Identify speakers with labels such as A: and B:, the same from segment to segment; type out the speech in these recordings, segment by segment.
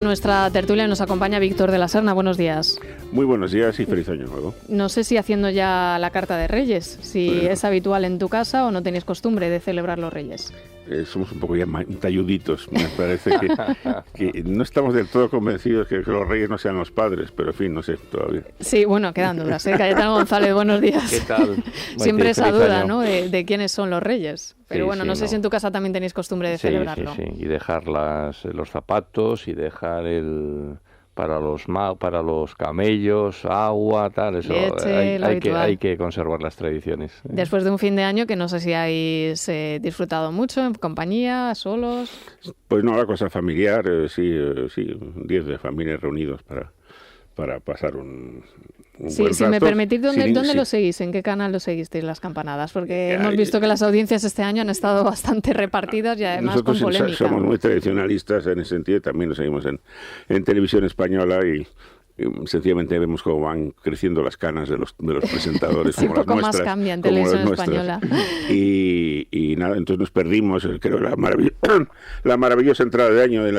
A: Nuestra tertulia nos acompaña Víctor de la Serna. Buenos días.
B: Muy buenos días y feliz año nuevo.
A: No sé si haciendo ya la carta de Reyes, si es habitual en tu casa o no tenéis costumbre de celebrar los Reyes.
B: Somos un poco ya talluditos. Me parece que no estamos del todo convencidos que los Reyes no sean los padres, pero en fin, no sé todavía.
A: Sí, bueno, quedan dudas. Cayetano González, buenos días.
C: ¿Qué tal?
A: Siempre esa duda, ¿no? De quiénes son los Reyes. Pero
C: sí,
A: bueno, no sé si en tu casa también tenéis costumbre de celebrarlo.
C: Sí, y dejar los zapatos y dejar para los camellos, agua, tal, eso.
A: Leche,
C: hay que conservar las tradiciones.
A: Después de un fin de año que no sé si habéis disfrutado mucho, en compañía, solos.
B: Pues no, la cosa familiar, sí, 10 de familia reunidos para pasar un buen rato.
A: Si me permitís, ¿dónde lo seguís? ¿En qué canal lo seguisteis las campanadas? Porque hemos visto que las audiencias este año han estado bastante repartidas y además
B: nosotros
A: con polémica.
B: Somos muy tradicionalistas en ese sentido, también lo seguimos en televisión española y sencillamente vemos cómo van creciendo las canas de los presentadores.
A: Sí,
B: como
A: poco
B: las nuestras,
A: más cambia en televisión española.
B: Y nada, entonces nos perdimos, creo, la maravillosa entrada de año de la...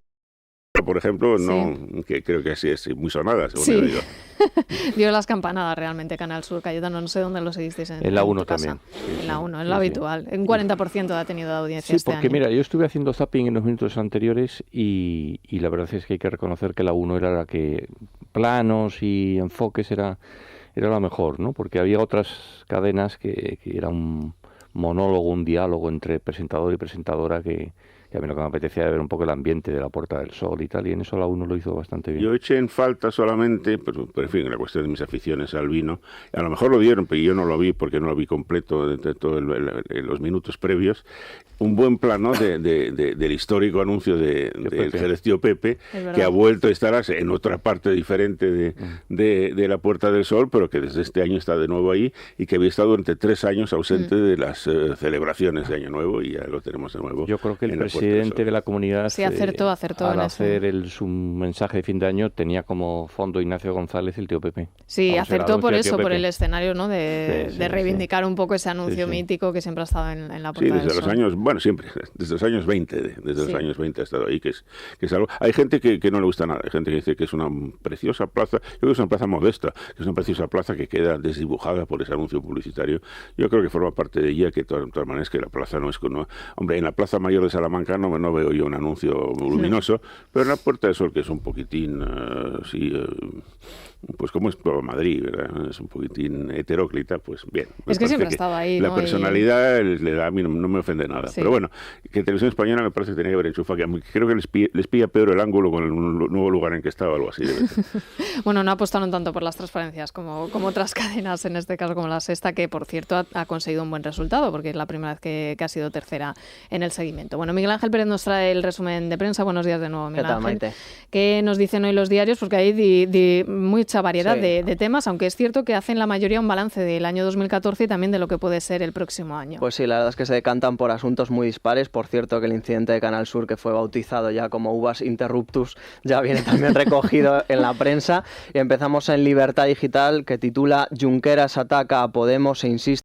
B: Por ejemplo, no, que creo que así es muy sonada, según he oído.
A: Dio las campanadas realmente Canal Sur, Cayetano, no sé dónde lo seguisteis en
C: la 1
A: también. En la 1, es lo
C: sí.
A: habitual. Un 40% ha tenido de audiencia este año.
C: Sí, porque mira, yo estuve haciendo zapping en los minutos anteriores y la verdad es que hay que reconocer que la 1 era la que planos y enfoques era la mejor, ¿no? Porque había otras cadenas que era un monólogo, un diálogo entre presentador y presentadora que a mí lo que me apetecía era ver un poco el ambiente de la Puerta del Sol y tal, y en eso la 1 lo hizo bastante bien.
B: Yo eché en falta solamente, pero en fin, la cuestión de mis aficiones al vino, a lo mejor lo dieron, pero yo no lo vi porque no lo vi completo de todos los minutos previos, un buen plano del histórico anuncio del Jerez Tío Pepe, que ha vuelto a estar en otra parte diferente de la Puerta del Sol, pero que desde este año está de nuevo ahí y que había estado durante 3 años ausente de las celebraciones de Año Nuevo y ya lo tenemos de nuevo.
C: Yo creo que el presidente de la comunidad
A: acertó
C: al hacer su mensaje de fin de año tenía como fondo Ignacio González y el Tío Pepe.
A: Sí, acertó por eso, por el escenario, ¿no? De reivindicar un poco ese anuncio mítico que siempre ha estado en la Puerta del Sol.
B: Los años, bueno, siempre, desde los años 20, los años 20 ha estado ahí, que es algo. Hay gente que no le gusta nada, hay gente que dice que es una preciosa plaza, yo creo que es una plaza modesta, que es una preciosa plaza que queda desdibujada por ese anuncio publicitario. Yo creo que forma parte de ella, que de todas maneras que la plaza no es como... Hombre, en la Plaza Mayor de Salamanca no veo yo un anuncio luminoso, pero en la Puerta del Sol, que es un poquitín, pues como es todo Madrid, ¿verdad? Es un poquitín heteróclita, pues bien.
A: Es que siempre estaba ahí,
B: la
A: ¿no?
B: personalidad le da, a mí no me ofende nada. Sí. Pero bueno, que Televisión Española me parece que tenía que haber enchufado, que creo que les pilla peor el ángulo con el nuevo lugar en que estaba, algo así. Debe ser.
A: Bueno, no apostaron tanto por las transparencias como otras cadenas, en este caso como La Sexta, que por cierto ha conseguido un buen resultado, porque es la primera vez que ha sido tercera en el seguimiento. Bueno, Miguel Ángel Pérez nos trae el resumen de prensa. Buenos días de nuevo, Miguel Ángel.
D: Maite?
A: ¿Qué nos dicen hoy los diarios? Porque hay mucha variedad de temas, aunque es cierto que hacen la mayoría un balance del año 2014 y también de lo que puede ser el próximo año.
D: Pues sí, la verdad es que se decantan por asuntos muy dispares. Por cierto, que el incidente de Canal Sur, que fue bautizado ya como Uvas Interruptus, ya viene también recogido en la prensa. Y empezamos en Libertad Digital, que titula Junqueras ataca a Podemos e insiste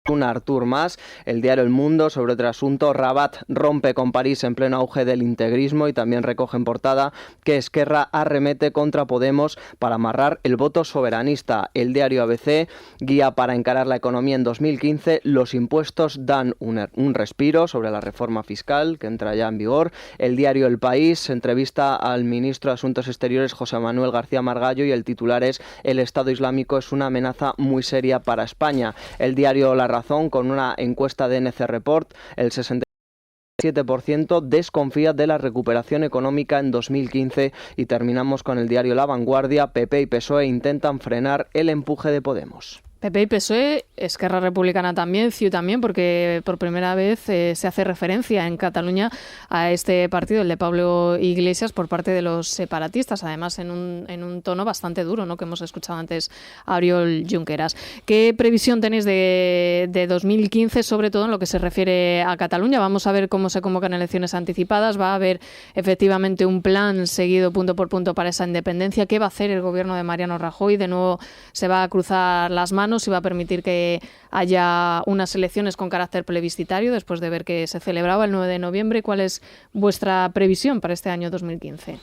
D: un Artur Mas. El diario El Mundo, sobre otro asunto, Rabat rompe con París en pleno auge del integrismo, y también recoge en portada que Esquerra arremete contra Podemos para amarrar el voto soberanista. El diario ABC, guía para encarar la economía en 2015, los impuestos dan un respiro sobre la reforma fiscal que entra ya en vigor. El diario El País entrevista al ministro de Asuntos Exteriores José Manuel García Margallo y el titular es: el Estado Islámico es una amenaza muy seria para España. El diario La Razón, con una encuesta de NC Report, el 67% desconfía de la recuperación económica en 2015. Y terminamos con el diario La Vanguardia, PP y PSOE intentan frenar el empuje de Podemos.
A: PP y PSOE, Esquerra Republicana también, CiU también, porque por primera vez se hace referencia en Cataluña a este partido, el de Pablo Iglesias, por parte de los separatistas, además en un tono bastante duro, ¿no?, que hemos escuchado antes a Oriol Junqueras. ¿Qué previsión tenéis de 2015, sobre todo en lo que se refiere a Cataluña? Vamos a ver cómo se convocan elecciones anticipadas, va a haber efectivamente un plan seguido punto por punto para esa independencia. ¿Qué va a hacer el gobierno de Mariano Rajoy? De nuevo se va a cruzar las manos y va a permitir que haya unas elecciones con carácter plebiscitario después de ver que se celebraba el 9 de noviembre. ¿Cuál es vuestra previsión para este año 2015?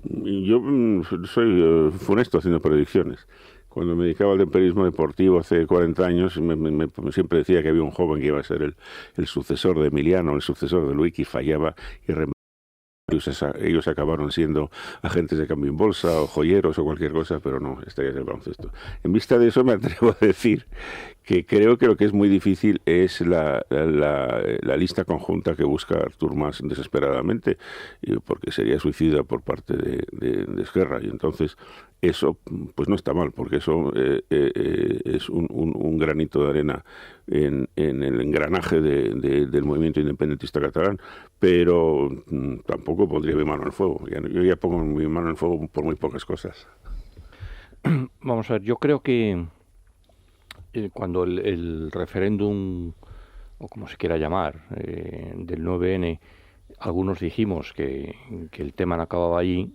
B: Yo soy funesto haciendo predicciones. Cuando me dedicaba al periodismo deportivo hace 40 años, siempre decía que había un joven que iba a ser el sucesor de Emiliano, el sucesor de Luiki, fallaba y ellos acabaron siendo agentes de cambio en bolsa o joyeros o cualquier cosa, pero no, estrellas del baloncesto. En vista de eso me atrevo a decir que creo que lo que es muy difícil es la lista conjunta que busca Artur Mas desesperadamente, porque sería suicida por parte de Esquerra, y entonces eso pues no está mal, porque eso es un granito de arena en el engranaje del movimiento independentista catalán, pero tampoco pondría mi mano en el fuego. Yo ya pongo mi mano en el fuego por muy pocas cosas.
C: Vamos a ver, yo creo que cuando el referéndum, o como se quiera llamar, del 9N, algunos dijimos que el tema no acababa allí,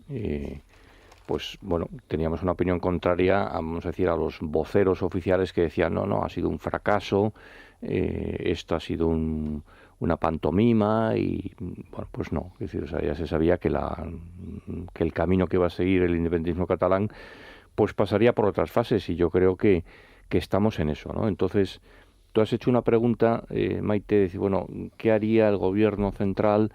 C: pues bueno, teníamos una opinión contraria, vamos a decir, a los voceros oficiales que decían no, ha sido un fracaso, esto ha sido una pantomima, y bueno, pues no, es decir, o sea, ya se sabía que el camino que va a seguir el independentismo catalán pues pasaría por otras fases, y yo creo que estamos en eso, ¿no? Entonces, tú has hecho una pregunta, Maite, de decir, bueno, ¿qué haría el gobierno central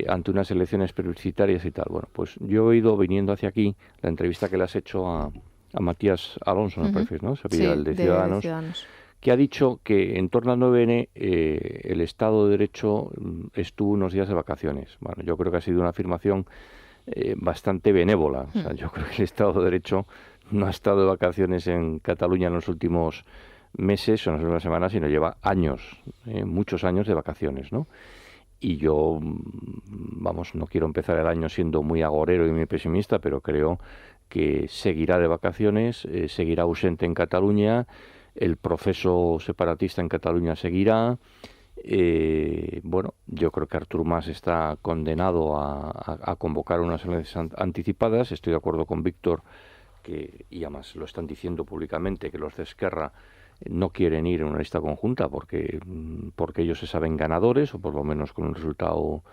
C: ante unas elecciones plebiscitarias y tal? Bueno, pues yo he oído, viniendo hacia aquí, la entrevista que le has hecho a Matías Alonso, me parece, ¿no? Se pide el de Ciudadanos, que ha dicho que en torno al 9N el Estado de Derecho estuvo unos días de vacaciones. Bueno, yo creo que ha sido una afirmación bastante benévola. O sea, yo creo que el Estado de Derecho no ha estado de vacaciones en Cataluña en los últimos meses o en las últimas semanas, sino lleva años, muchos años de vacaciones, ¿no? Y yo, vamos, no quiero empezar el año siendo muy agorero y muy pesimista, pero creo que seguirá de vacaciones, seguirá ausente en Cataluña, el proceso separatista en Cataluña seguirá. Bueno, yo creo que Artur Mas está condenado a convocar unas elecciones anticipadas. Estoy de acuerdo con Víctor, y además lo están diciendo públicamente, que los de Esquerra no quieren ir en una lista conjunta porque ellos se saben ganadores, o por lo menos con un resultado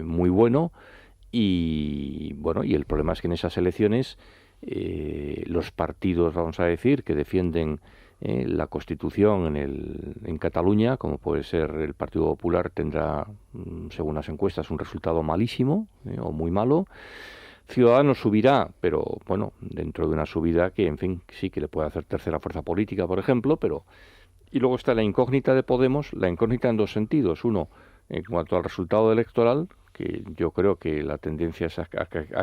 C: muy bueno. Y bueno, y el problema es que en esas elecciones los partidos, vamos a decir, que defienden la Constitución en Cataluña, como puede ser el Partido Popular, tendrá, según las encuestas, un resultado malísimo o muy malo. Ciudadanos subirá, pero bueno, dentro de una subida que, en fin, sí que le puede hacer tercera fuerza política, por ejemplo, pero... Y luego está la incógnita de Podemos, la incógnita en dos sentidos. Uno, en cuanto al resultado electoral, que yo creo que la tendencia es a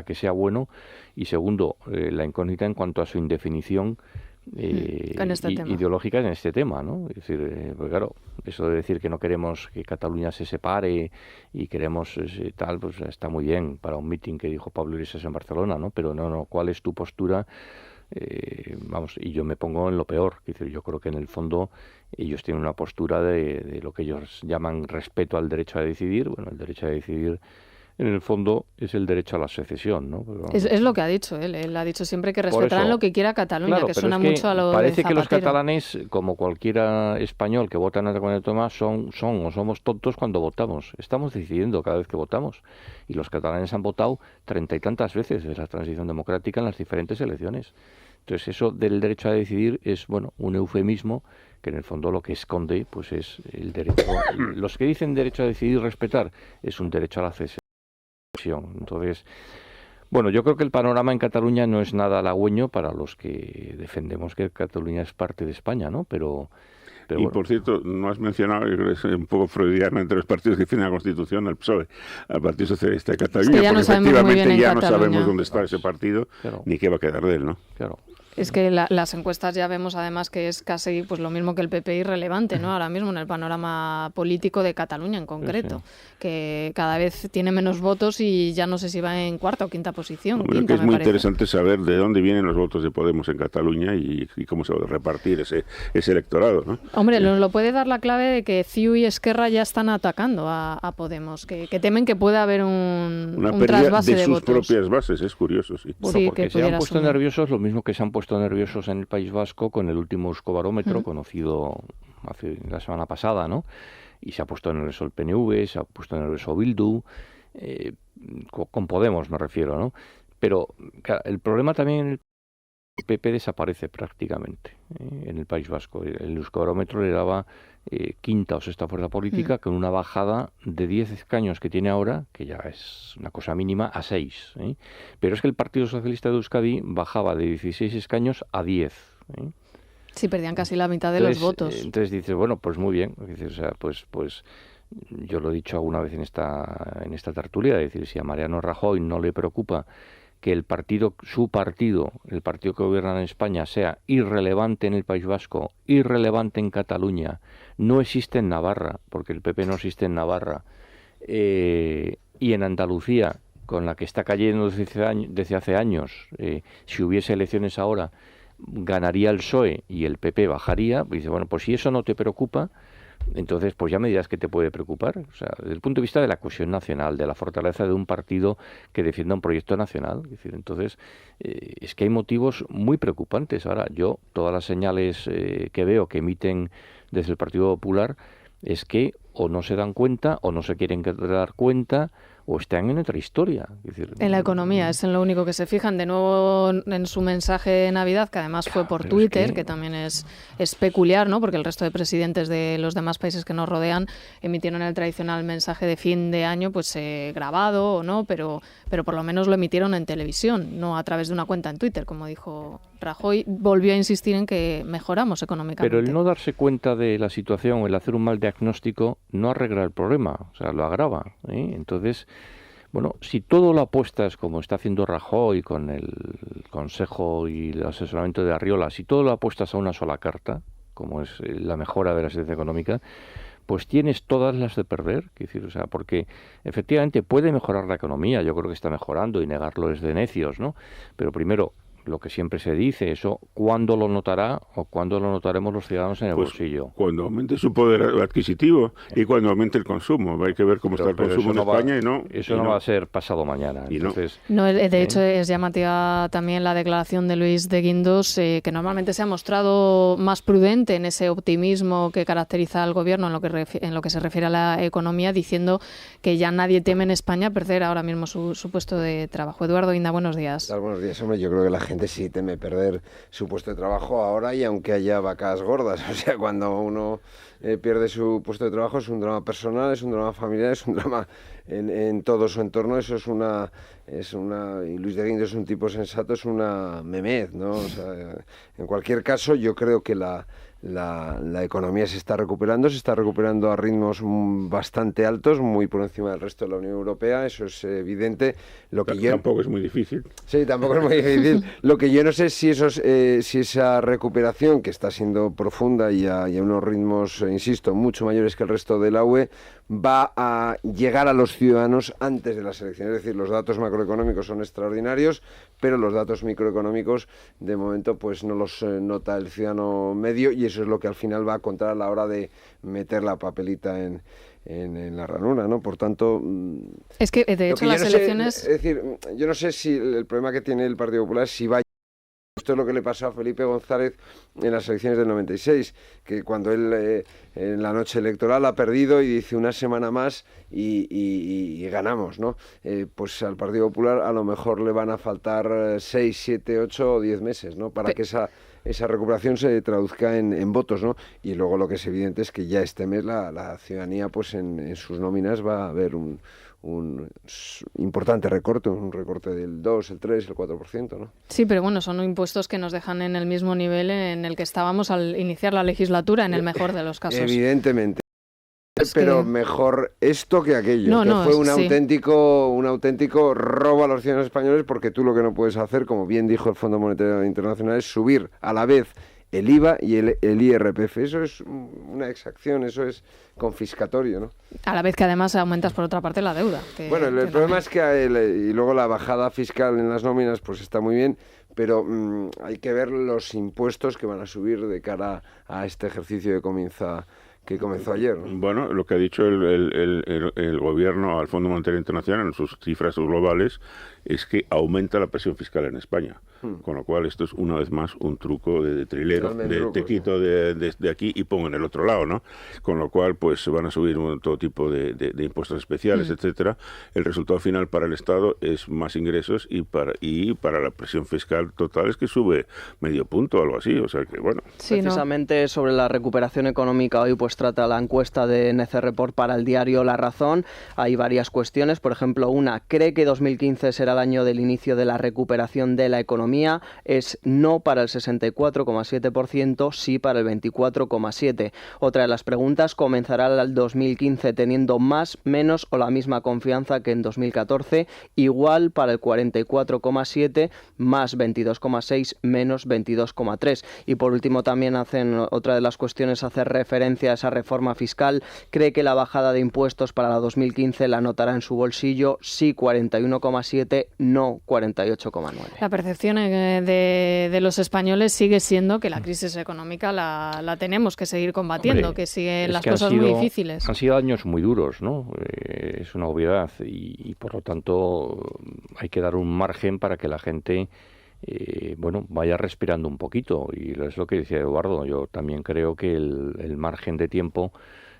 C: que sea bueno, y segundo, la incógnita en cuanto a su indefinición ideológica en este tema, ¿no? Es decir, pues claro, eso de decir que no queremos que Cataluña se separe y queremos tal, pues está muy bien para un meeting que dijo Pablo Iglesias en Barcelona, ¿no? Pero no, ¿cuál es tu postura? Vamos, y yo me pongo en lo peor. Es decir, yo creo que en el fondo ellos tienen una postura de lo que ellos llaman respeto al derecho a decidir. Bueno, el derecho a decidir en el fondo es el derecho a la secesión, ¿no? Pero,
A: es lo que ha dicho él. Él ha dicho siempre que respetarán lo que quiera Cataluña,
C: claro,
A: que suena mucho a lo de
C: parece
A: Zapatero.
C: Que los catalanes, como cualquiera español que vota en la Comunidad Autónoma, somos tontos cuando votamos. Estamos decidiendo cada vez que votamos. Y los catalanes han votado 30 y tantas veces desde la transición democrática en las diferentes elecciones. Entonces, eso del derecho a decidir es, bueno, un eufemismo que en el fondo lo que esconde pues es el derecho. Los que dicen derecho a decidir y respetar es un derecho a la cesión. Entonces, bueno, yo creo que el panorama en Cataluña no es nada halagüeño para los que defendemos que Cataluña es parte de España, ¿no? Pero
B: y
C: bueno.
B: Por cierto, no has mencionado, yo creo que es un poco freudiano entre los partidos que defienden la Constitución, al PSOE, al Partido Socialista de Cataluña,
A: es que
B: porque efectivamente ya no
A: Cataluña.
B: Sabemos dónde está ese partido, claro, ni qué va a quedar de él, ¿no?
C: Claro.
A: Es que las encuestas ya vemos además que es casi pues lo mismo que el PP irrelevante, ¿no? Ahora mismo en el panorama político de Cataluña en concreto, sí. Que cada vez tiene menos votos y ya no sé si va en cuarta o quinta posición.
B: Hombre, que es muy interesante saber de dónde vienen los votos de Podemos en Cataluña y cómo se va a repartir ese electorado, ¿no?
A: Hombre, nos lo puede dar la clave de que CiU y Esquerra ya están atacando a Podemos, que temen que pueda haber un trasvase de votos.
B: Una pérdida de sus propias bases, es curioso, sí.
C: Bueno, sí, porque se han puesto nerviosos lo mismo que se han puesto nerviosos en el País Vasco con el último Euskobarómetro conocido la semana pasada, ¿no? Y se ha puesto nervioso el PNV, se ha puesto nervioso Bildu, con Podemos me refiero, ¿no? Pero claro, el problema también el PP desaparece prácticamente en el País Vasco. El Euskobarómetro le daba quinta o sexta fuerza política con una bajada de 10 escaños que tiene ahora, que ya es una cosa mínima, a 6. Pero es que el Partido Socialista de Euskadi bajaba de 16 escaños a 10.
A: Sí, perdían casi la mitad de los votos.
C: Entonces dices, bueno, pues muy bien. O sea, pues yo lo he dicho alguna vez en esta tertulia, es decir, si a Mariano Rajoy no le preocupa que su partido, el partido que gobierna en España, sea irrelevante en el País Vasco, irrelevante en Cataluña, no existe en Navarra, porque el PP no existe en Navarra, y en Andalucía, con la que está cayendo desde hace años, si hubiese elecciones ahora, ganaría el PSOE y el PP bajaría, pues dice, bueno, pues si eso no te preocupa, entonces pues ya me dirás que te puede preocupar. O sea, desde el punto de vista de la cohesión nacional, de la fortaleza de un partido que defienda un proyecto nacional. Es decir, entonces, es que hay motivos muy preocupantes. Ahora, yo, todas las señales que veo que emiten desde el Partido Popular es que o no se dan cuenta o no se quieren dar cuenta o están en otra historia. Es decir,
A: en la economía, es en lo único que se fijan. De nuevo en su mensaje de Navidad, que además fue por Twitter, que también es peculiar, ¿no? Porque el resto de presidentes de los demás países que nos rodean emitieron el tradicional mensaje de fin de año, pues grabado o no, pero por lo menos lo emitieron en televisión, no a través de una cuenta en Twitter, como dijo Rajoy. Volvió a insistir en que mejoramos económicamente.
C: Pero el no darse cuenta de la situación, el hacer un mal diagnóstico, no arregla el problema, o sea, lo agrava, Entonces, bueno, si todo lo apuestas, como está haciendo Rajoy con el consejo y el asesoramiento de Arriola, si todo lo apuestas a una sola carta, como es la mejora de la situación económica, pues tienes todas las de perder, o sea, porque efectivamente puede mejorar la economía, yo creo que está mejorando y negarlo es de necios, ¿no? Pero primero, lo que siempre se dice, eso, ¿cuándo lo notará o cuándo lo notaremos los ciudadanos en el bolsillo?
B: Cuando aumente su poder adquisitivo y cuando aumente el consumo. Hay que ver cómo está el consumo en España
C: Eso no va a ser pasado mañana. Entonces,
A: no, de hecho, es llamativa también la declaración de Luis de Guindos, que normalmente se ha mostrado más prudente en ese optimismo que caracteriza al gobierno en lo que se refiere a la economía, diciendo que ya nadie teme en España perder ahora mismo su puesto de trabajo. Eduardo Inda, buenos días.
E: Buenos días, hombre. Yo creo que la gente sí teme perder su puesto de trabajo ahora y aunque haya vacas gordas. O sea, cuando uno pierde su puesto de trabajo es un drama personal, es un drama familiar, es un drama en todo su entorno. Eso y Luis de Guindos es un tipo sensato, es una memez, ¿no? O sea, en cualquier caso, yo creo que la economía se está recuperando a ritmos bastante altos, muy por encima del resto de la Unión Europea, eso es evidente.
B: Tampoco es muy difícil.
E: Sí, tampoco es muy difícil. Lo que yo no sé si esa recuperación, que está siendo profunda y a unos ritmos, insisto, mucho mayores que el resto de la UE, va a llegar a los ciudadanos antes de las elecciones. Es decir, los datos macroeconómicos son extraordinarios, pero los datos microeconómicos, de momento, pues no los nota el ciudadano medio, y eso es lo que al final va a contar a la hora de meter la papelita en la ranura, ¿no? Por tanto,
A: es que de hecho las elecciones...
E: Es decir, yo no sé si el problema que tiene el Partido Popular es si va... Esto es lo que le pasó a Felipe González en las elecciones del 96, que cuando él en la noche electoral ha perdido y dice una semana más y ganamos, ¿no? Pues al Partido Popular a lo mejor le van a faltar 6, 7, 8 o 10 meses, ¿no? Para que esa recuperación se traduzca en votos, ¿no? Y luego lo que es evidente es que ya este mes la ciudadanía, pues en sus nóminas va a haber un importante recorte, un recorte del 2, el 3, el 4%, ¿no?
A: Sí, pero bueno, son impuestos que nos dejan en el mismo nivel en el que estábamos al iniciar la legislatura, en el mejor de los casos.
E: Evidentemente. Pero mejor esto que aquello, fue un auténtico robo a los ciudadanos españoles, porque tú lo que no puedes hacer, como bien dijo el Fondo Monetario Internacional, es subir a la vez el IVA y el IRPF. Eso es una exacción, eso es confiscatorio, ¿no?
A: A la vez que además aumentas por otra parte la deuda.
E: Bueno, el problema es que y luego la bajada fiscal en las nóminas pues está muy bien, pero hay que ver los impuestos que van a subir de cara a este ejercicio que comenzó ayer, ¿no?
B: Bueno, lo que ha dicho el gobierno al Fondo Monetario Internacional en sus cifras globales es que aumenta la presión fiscal en España. Con lo cual esto es una vez más un truco de trilero, te quito de aquí y pongo en el otro lado, ¿no? Con lo cual pues se van a subir todo tipo de impuestos especiales, etcétera. El resultado final para el Estado es más ingresos y para la presión fiscal total es que sube medio punto o algo así, o sea que bueno.
D: Sí, precisamente sobre la recuperación económica hoy pues trata la encuesta de NC Report para el diario La Razón. Hay varias cuestiones, por ejemplo, una, ¿cree que 2015 será el año del inicio de la recuperación de la economía? Es no para el 64,7%, sí para el 24,7%. Otra de las preguntas, ¿comenzará el 2015 teniendo más, menos o la misma confianza que en 2014? Igual para el 44,7%, más 22,6%, menos 22,3%. Y por último también otra de las cuestiones hace referencia a esa reforma fiscal. ¿Cree que la bajada de impuestos para la 2015 la notará en su bolsillo? Sí 41,7%, no 48,9%.
A: La percepción de los españoles sigue siendo que la crisis económica la tenemos que seguir combatiendo. Hombre, que siguen las cosas muy difíciles.
C: Han sido años muy duros, ¿no? Es una obviedad y por lo tanto hay que dar un margen para que la gente vaya respirando un poquito. Y es lo que decía Eduardo, yo también creo que el margen de tiempo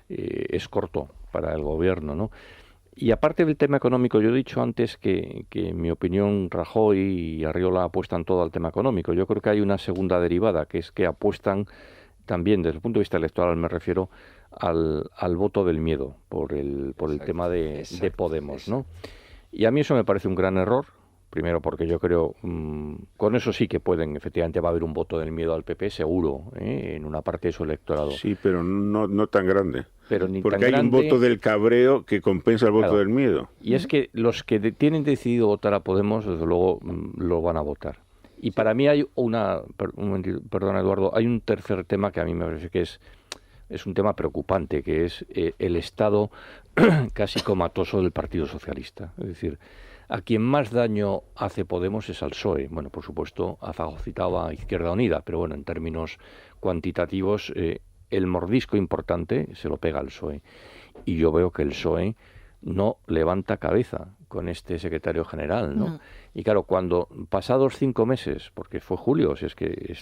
C: es corto para el gobierno, ¿no? Y aparte del tema económico, yo he dicho antes que en mi opinión Rajoy y Arriola apuestan todo al tema económico. Yo creo que hay una segunda derivada, que es que apuestan también, desde el punto de vista electoral me refiero, al voto del miedo por el tema de Podemos, ¿no? Y a mí eso me parece un gran error. Primero porque yo creo, con eso sí que efectivamente va a haber un voto del miedo al PP, seguro, en una parte de su electorado.
B: Sí, pero no tan grande.
C: Pero ni
B: porque
C: tan
B: hay
C: grande,
B: un voto del cabreo que compensa el voto
C: claro,
B: del miedo.
C: Y es que los que tienen decidido votar a Podemos, desde luego, lo van a votar. Y para mí hay perdona Eduardo, hay un tercer tema que a mí me parece que es un tema preocupante, que es el estado casi comatoso del Partido Socialista. Es decir, a quien más daño hace Podemos es al PSOE. Bueno, por supuesto, ha fagocitado a Izquierda Unida, pero bueno, en términos cuantitativos, el mordisco importante se lo pega al PSOE. Y yo veo que el PSOE no levanta cabeza con este secretario general, ¿no? Y claro, cuando pasados 5 meses, porque fue julio, si es que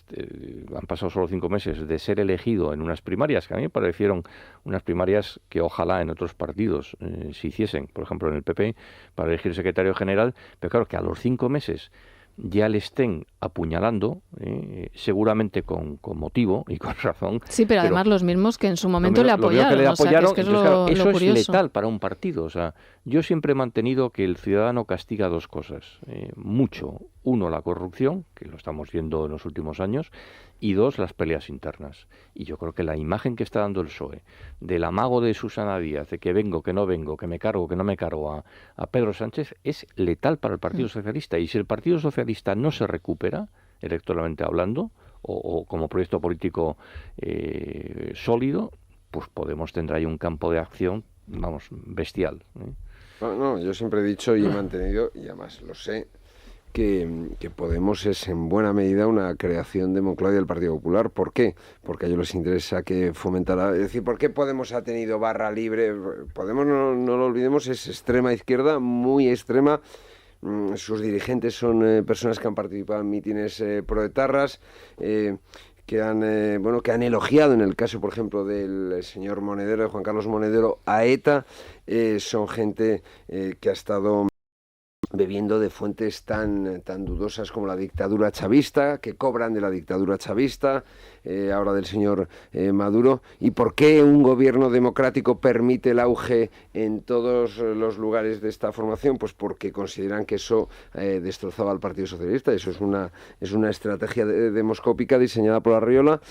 C: han pasado solo 5 meses de ser elegido en unas primarias, que a mí me parecieron unas primarias que ojalá en otros partidos se hiciesen, por ejemplo en el PP, para elegir secretario general, pero claro que a los 5 meses ya le estén apuñalando, seguramente con motivo y con razón.
A: Sí, pero además los mismos que en su momento le apoyaron.
C: Eso es letal para un partido. O sea, yo siempre he mantenido que el ciudadano castiga dos cosas. Mucho. Uno, la corrupción, que lo estamos viendo en los últimos años, y dos, las peleas internas. Y yo creo que la imagen que está dando el PSOE del amago de Susana Díaz, de que vengo, que no vengo, que me cargo, que no me cargo a Pedro Sánchez, es letal para el Partido Socialista. Y si el Partido Socialista no se recupera, electoralmente hablando, o como proyecto político sólido, pues Podemos tendrá ahí un campo de acción, vamos, bestial.
E: No, yo siempre he dicho y he mantenido, y además lo sé, que Podemos es en buena medida una creación de Moncloa y del Partido Popular. ¿Por qué? Porque a ellos les interesa que fomentara... Es decir, ¿por qué Podemos ha tenido barra libre? Podemos, no lo olvidemos, es extrema izquierda, muy extrema. Sus dirigentes son personas que han participado en mítines proetarras, que han elogiado, en el caso, por ejemplo, del señor Monedero, de Juan Carlos Monedero, a ETA. Son gente que ha estado bebiendo de fuentes tan dudosas como la dictadura chavista, que cobran de la dictadura chavista, ahora del señor Maduro. ¿Y por qué un gobierno democrático permite el auge en todos los lugares de esta formación? Pues porque consideran que eso destrozaba al Partido Socialista. Eso es una estrategia demoscópica diseñada por Arriola,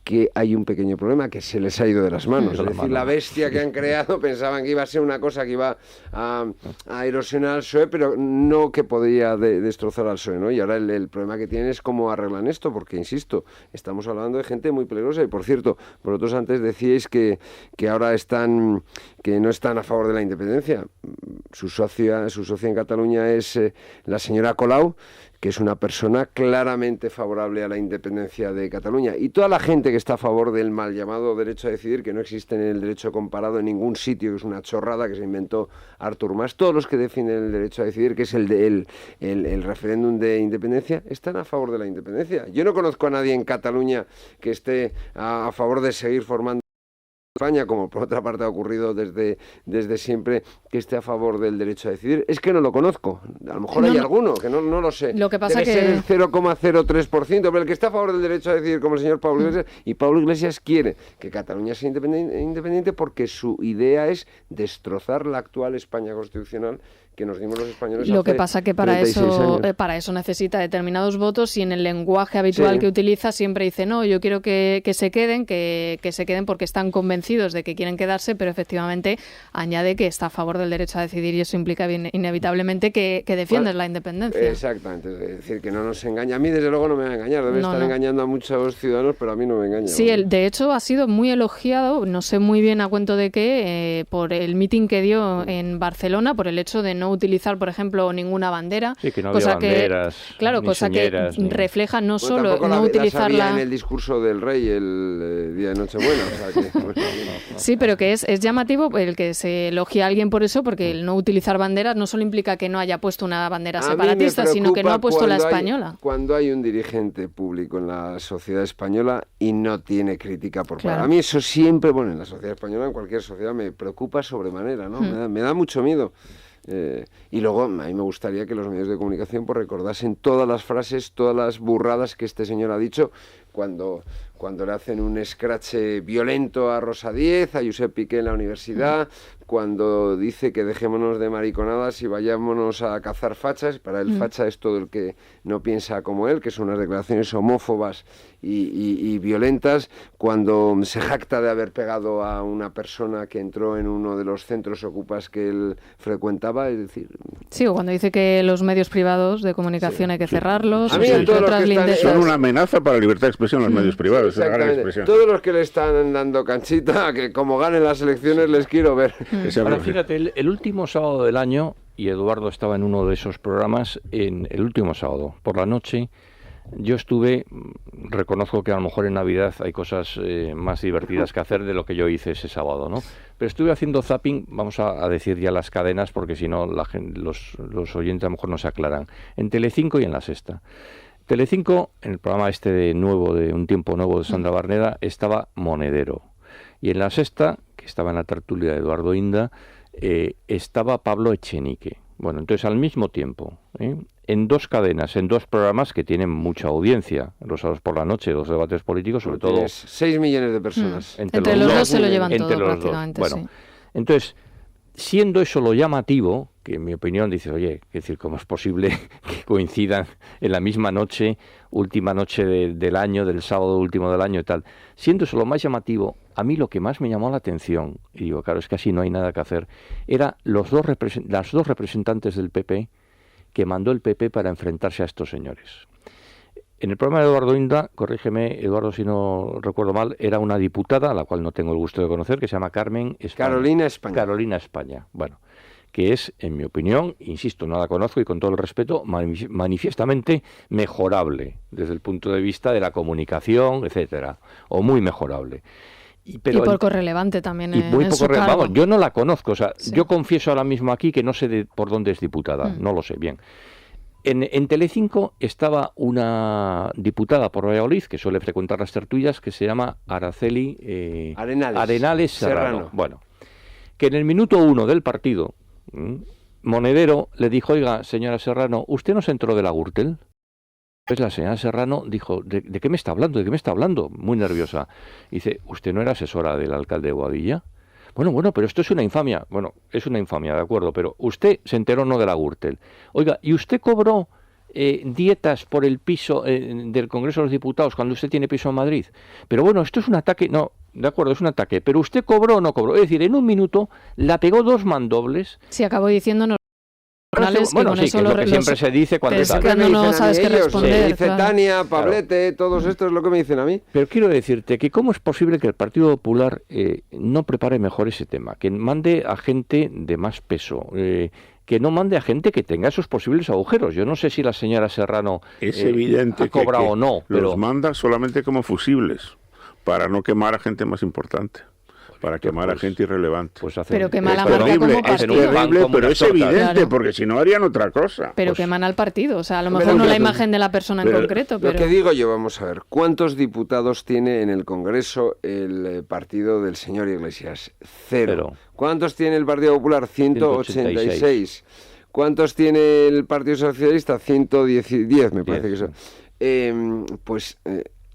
E: que hay un pequeño problema, que se les ha ido de las manos. Es decir, la bestia que han creado pensaban que iba a ser una cosa que iba a erosionar al PSOE, pero no que podía destrozar al PSOE, ¿no? Y ahora el problema que tienen es cómo arreglan esto, porque, insisto, estamos hablando de gente muy peligrosa. Y, por cierto, vosotros antes decíais que ahora que no están a favor de la independencia. Su socia en Cataluña es la señora Colau, que es una persona claramente favorable a la independencia de Cataluña. Y toda la gente que está a favor del mal llamado derecho a decidir, que no existe en el derecho comparado en ningún sitio, que es una chorrada que se inventó Artur Mas, todos los que defienden el derecho a decidir, que es el referéndum de independencia, están a favor de la independencia. Yo no conozco a nadie en Cataluña que esté a favor de seguir formando España, como por otra parte ha ocurrido desde siempre, que esté a favor del derecho a decidir. Es que no lo conozco. A lo mejor hay alguno, que no lo sé.
A: Lo que pasa
E: debe ser el 0,03%, pero el que está a favor del derecho a decidir, como el señor Pablo Iglesias, y Pablo Iglesias quiere que Cataluña sea independiente porque su idea es destrozar la actual España constitucional que nos dimos los españoles.
A: Lo que pasa que para eso necesita determinados votos, y en el lenguaje habitual que utiliza siempre dice no, yo quiero que se queden, que se queden porque están convencidos de que quieren quedarse, pero efectivamente añade que está a favor del derecho a decidir, y eso implica inevitablemente que defiendes la independencia.
E: Exactamente, es decir, que no nos engaña. A mí desde luego no me va a engañar, debe estar engañando a muchos ciudadanos, pero a mí no me engaña.
A: Sí, de hecho ha sido muy elogiado, no sé muy bien a cuento de qué, por el mitin que dio en Barcelona, por el hecho de no utilizar, por ejemplo, ninguna bandera.
C: Sí, que no había banderas,
A: cosa que refleja no solo no utilizarla
E: en el discurso del rey el día de Nochebuena.
A: Sí, pero que es llamativo el que se elogie a alguien por eso, porque el no utilizar banderas no solo implica que no haya puesto una bandera separatista, sino que no ha puesto la española.
E: Cuando hay un dirigente público en la sociedad española y no tiene crítica por parte. A mí eso siempre, en la sociedad española, en cualquier sociedad, me preocupa sobremanera, ¿no? Me da mucho miedo. Y luego a mí me gustaría que los medios de comunicación recordasen todas las frases, todas las burradas que este señor ha dicho cuando le hacen un escrache violento a Rosa Díez, a Josep Piqué en la universidad, cuando dice que dejémonos de mariconadas y vayámonos a cazar fachas. Para él facha es todo el que no piensa como él, que son unas declaraciones homófobas y violentas, cuando se jacta de haber pegado a una persona que entró en uno de los centros ocupas que él frecuentaba, es decir...
A: Sí, o cuando dice que los medios privados de comunicación hay que cerrarlos,
E: a mí
B: son una amenaza para la libertad de expresión los medios privados.
E: Exactamente. Todos los que le están dando canchita, que como ganen las elecciones les quiero ver.
C: Ahora fíjate, el último sábado del año, y Eduardo estaba en uno de esos programas, en el último sábado, por la noche, yo reconozco que a lo mejor en Navidad hay cosas más divertidas que hacer de lo que yo hice ese sábado, ¿no? Pero estuve haciendo zapping, vamos a decir ya las cadenas, porque si no los oyentes a lo mejor no se aclaran, en Telecinco y en La Sexta. Telecinco, en el programa de Un tiempo nuevo de Sandra Barneda, estaba Monedero. Y en La Sexta, que estaba en la tertulia de Eduardo Inda, estaba Pablo Echenique. Bueno, entonces al mismo tiempo, en dos cadenas, en dos programas que tienen mucha audiencia, los sábados por la noche, los debates políticos, sobre todo...
E: 6 millones de personas.
A: Entre los dos se lo llevan todo prácticamente.
C: Bueno, sí. Entonces, siendo eso lo llamativo, que en mi opinión dices, oye, es decir, ¿cómo es posible que coincidan en la misma noche, última noche del año, del sábado último del año y tal? Siendo eso lo más llamativo, a mí lo que más me llamó la atención, y digo, claro, es que así no hay nada que hacer, era las dos representantes del PP que mandó el PP para enfrentarse a estos señores. En el programa de Eduardo Inda, corrígeme, Eduardo, si no recuerdo mal, era una diputada, a la cual no tengo el gusto de conocer, que se llama Carolina España. Carolina España, bueno, que es, en mi opinión, insisto, no la conozco y con todo el respeto, manifiestamente mejorable desde el punto de vista de la comunicación, etcétera, o muy mejorable. Y
A: poco relevante también
C: muy
A: en
C: poco
A: su cargo.
C: Vamos, yo no la conozco, o sea, yo confieso ahora mismo aquí que no sé por dónde es diputada, no lo sé bien. En Telecinco estaba una diputada por Valladolid que suele frecuentar las tertulias, que se llama Araceli Arenales Serrano. Bueno, que en el minuto 1 del partido, Monedero le dijo, oiga, señora Serrano, ¿usted no se enteró de la Gürtel? Pues la señora Serrano dijo, ¿de qué me está hablando? ¿De qué me está hablando? Muy nerviosa. Dice, ¿usted no era asesora del alcalde de Boadilla? Bueno, pero esto es una infamia. Bueno, es una infamia, de acuerdo, pero usted se enteró no de la Gürtel. Oiga, ¿y usted cobró dietas por el piso del Congreso de los Diputados cuando usted tiene piso en Madrid? Pero bueno, esto es un ataque. No, de acuerdo, es un ataque. Pero ¿usted cobró o no cobró? Es decir, en un minuto la pegó dos mandobles.
A: Sí, acabó diciéndonos.
C: Bueno, sí, que es lo que siempre se dice cuando
A: no sabes qué responder.
E: Dice Tania, Pablete, todos estos es lo que me dicen a mí.
C: Pero quiero decirte que cómo es posible que el Partido Popular no prepare mejor ese tema, que mande a gente de más peso, que no mande a gente que tenga esos posibles agujeros. Yo no sé si la señora Serrano
B: es evidente
C: ha cobrado
B: que
C: o no, pero
B: los manda solamente como fusibles, para no quemar a gente más importante, para quemar a gente irrelevante.
C: Pues
A: pero quema la
B: es
A: marca
B: terrible,
A: como
B: es
A: partido.
B: terrible, pero es evidente,
A: Claro.
B: porque si no harían otra cosa.
A: Pero
B: Pues,
A: queman al partido, o sea, a lo
E: Hombre,
A: mejor no la
E: pero-
A: imagen de la persona en
B: pero-
A: concreto,
E: Lo
A: pero...
E: que digo yo, vamos a ver, ¿cuántos diputados tiene en el Congreso el partido del señor Iglesias? Cero.
C: Cero.
E: ¿Cuántos tiene el Partido Popular? 186. ¿Cuántos tiene el Partido Socialista? 110, me parece que son.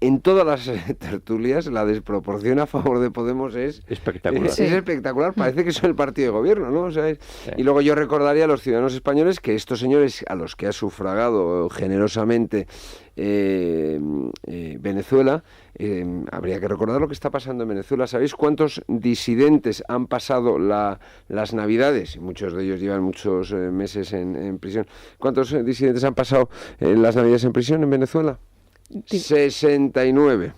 E: En todas las tertulias la desproporción a favor de Podemos es
C: espectacular.
A: Sí.
E: es espectacular, parece que son el partido de gobierno, ¿no? O sea,
C: Sí.
E: Y luego yo recordaría a los ciudadanos españoles que estos señores a los que ha sufragado generosamente Venezuela, habría que recordar lo que está pasando en Venezuela. ¿Sabéis cuántos disidentes han pasado las Navidades? Muchos de ellos llevan muchos meses en prisión. ¿Cuántos disidentes han pasado las Navidades en prisión en Venezuela? 69.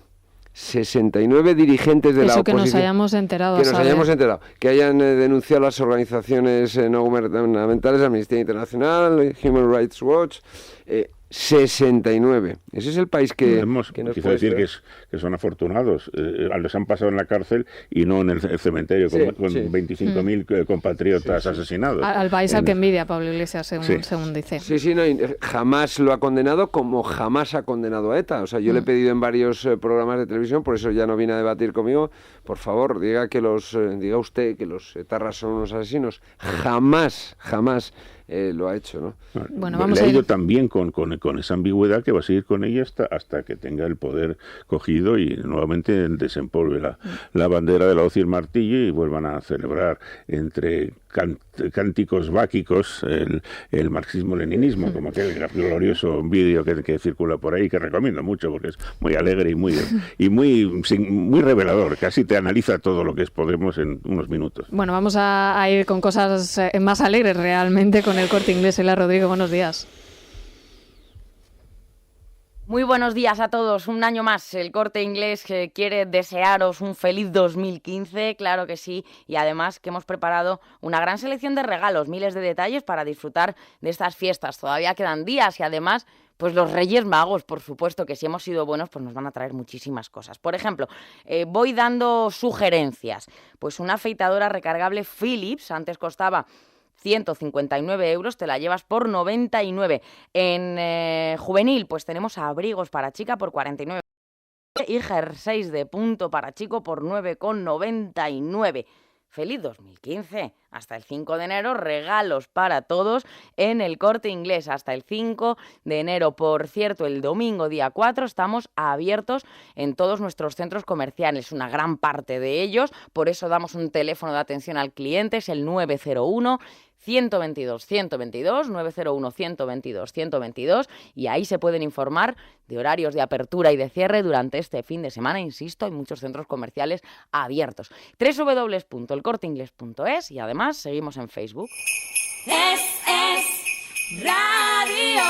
E: 69 dirigentes de la
A: Eso que
E: oposición.
A: nos hayamos enterado.
E: Que nos
A: ¿sabe?
E: hayamos enterado. Que hayan denunciado las organizaciones no gubernamentales, Amnistía Internacional, Human Rights Watch. 69. Ese es el país que nos
B: Quizá
E: puede
B: decir
E: ser.
B: que son afortunados. Les han pasado en la cárcel y no en el cementerio
E: Sí,
B: con
E: sí.
B: 25.000 compatriotas asesinados.
A: Al país al que envidia Pablo Iglesias, según dice.
E: Sí, no, y jamás lo ha condenado como jamás ha condenado a ETA. O sea, yo le he pedido en varios programas de televisión, por eso ya no viene a debatir conmigo, por favor, diga usted que los etarras son unos asesinos. Jamás lo ha hecho, ¿no?
A: Bueno,
B: Le
A: vamos
B: ha
A: a
B: ido
A: ir...
B: también con esa ambigüedad que va a seguir con ella hasta que tenga el poder cogido y nuevamente desempolve la bandera de la hoz y el martillo y vuelvan a celebrar entre cánticos váquicos el marxismo-leninismo, como aquel glorioso vídeo que circula por ahí, que recomiendo mucho porque es muy alegre y muy revelador, casi te analiza todo lo que es Podemos en unos minutos.
A: Bueno, vamos a ir con cosas más alegres realmente con el Corte Inglés. Hola, Rodrigo, buenos días.
F: Muy buenos días a todos. Un año más el Corte Inglés que quiere desearos un feliz 2015, claro que sí, y además que hemos preparado una gran selección de regalos, miles de detalles para disfrutar de estas fiestas. Todavía quedan días y además pues los Reyes Magos, por supuesto, que si hemos sido buenos, pues nos van a traer muchísimas cosas. Por ejemplo, voy dando sugerencias. Pues una afeitadora recargable Philips, antes costaba 159 euros, te la llevas por 99. En juvenil, pues tenemos abrigos para chica por 49 y jerseys de punto para chico por 9,99. ¡Feliz 2015! Hasta el 5 de enero, regalos para todos en el Corte Inglés. Hasta el 5 de enero, por cierto, el domingo día 4, estamos abiertos en todos nuestros centros comerciales, una gran parte de ellos. Por eso damos un teléfono de atención al cliente, es el 901 122 122, 901 122 122, y ahí se pueden informar de horarios de apertura y de cierre durante este fin de semana. Insisto, hay muchos centros comerciales abiertos. www.elcorteingles.es, y además seguimos en Facebook.
G: Es radio.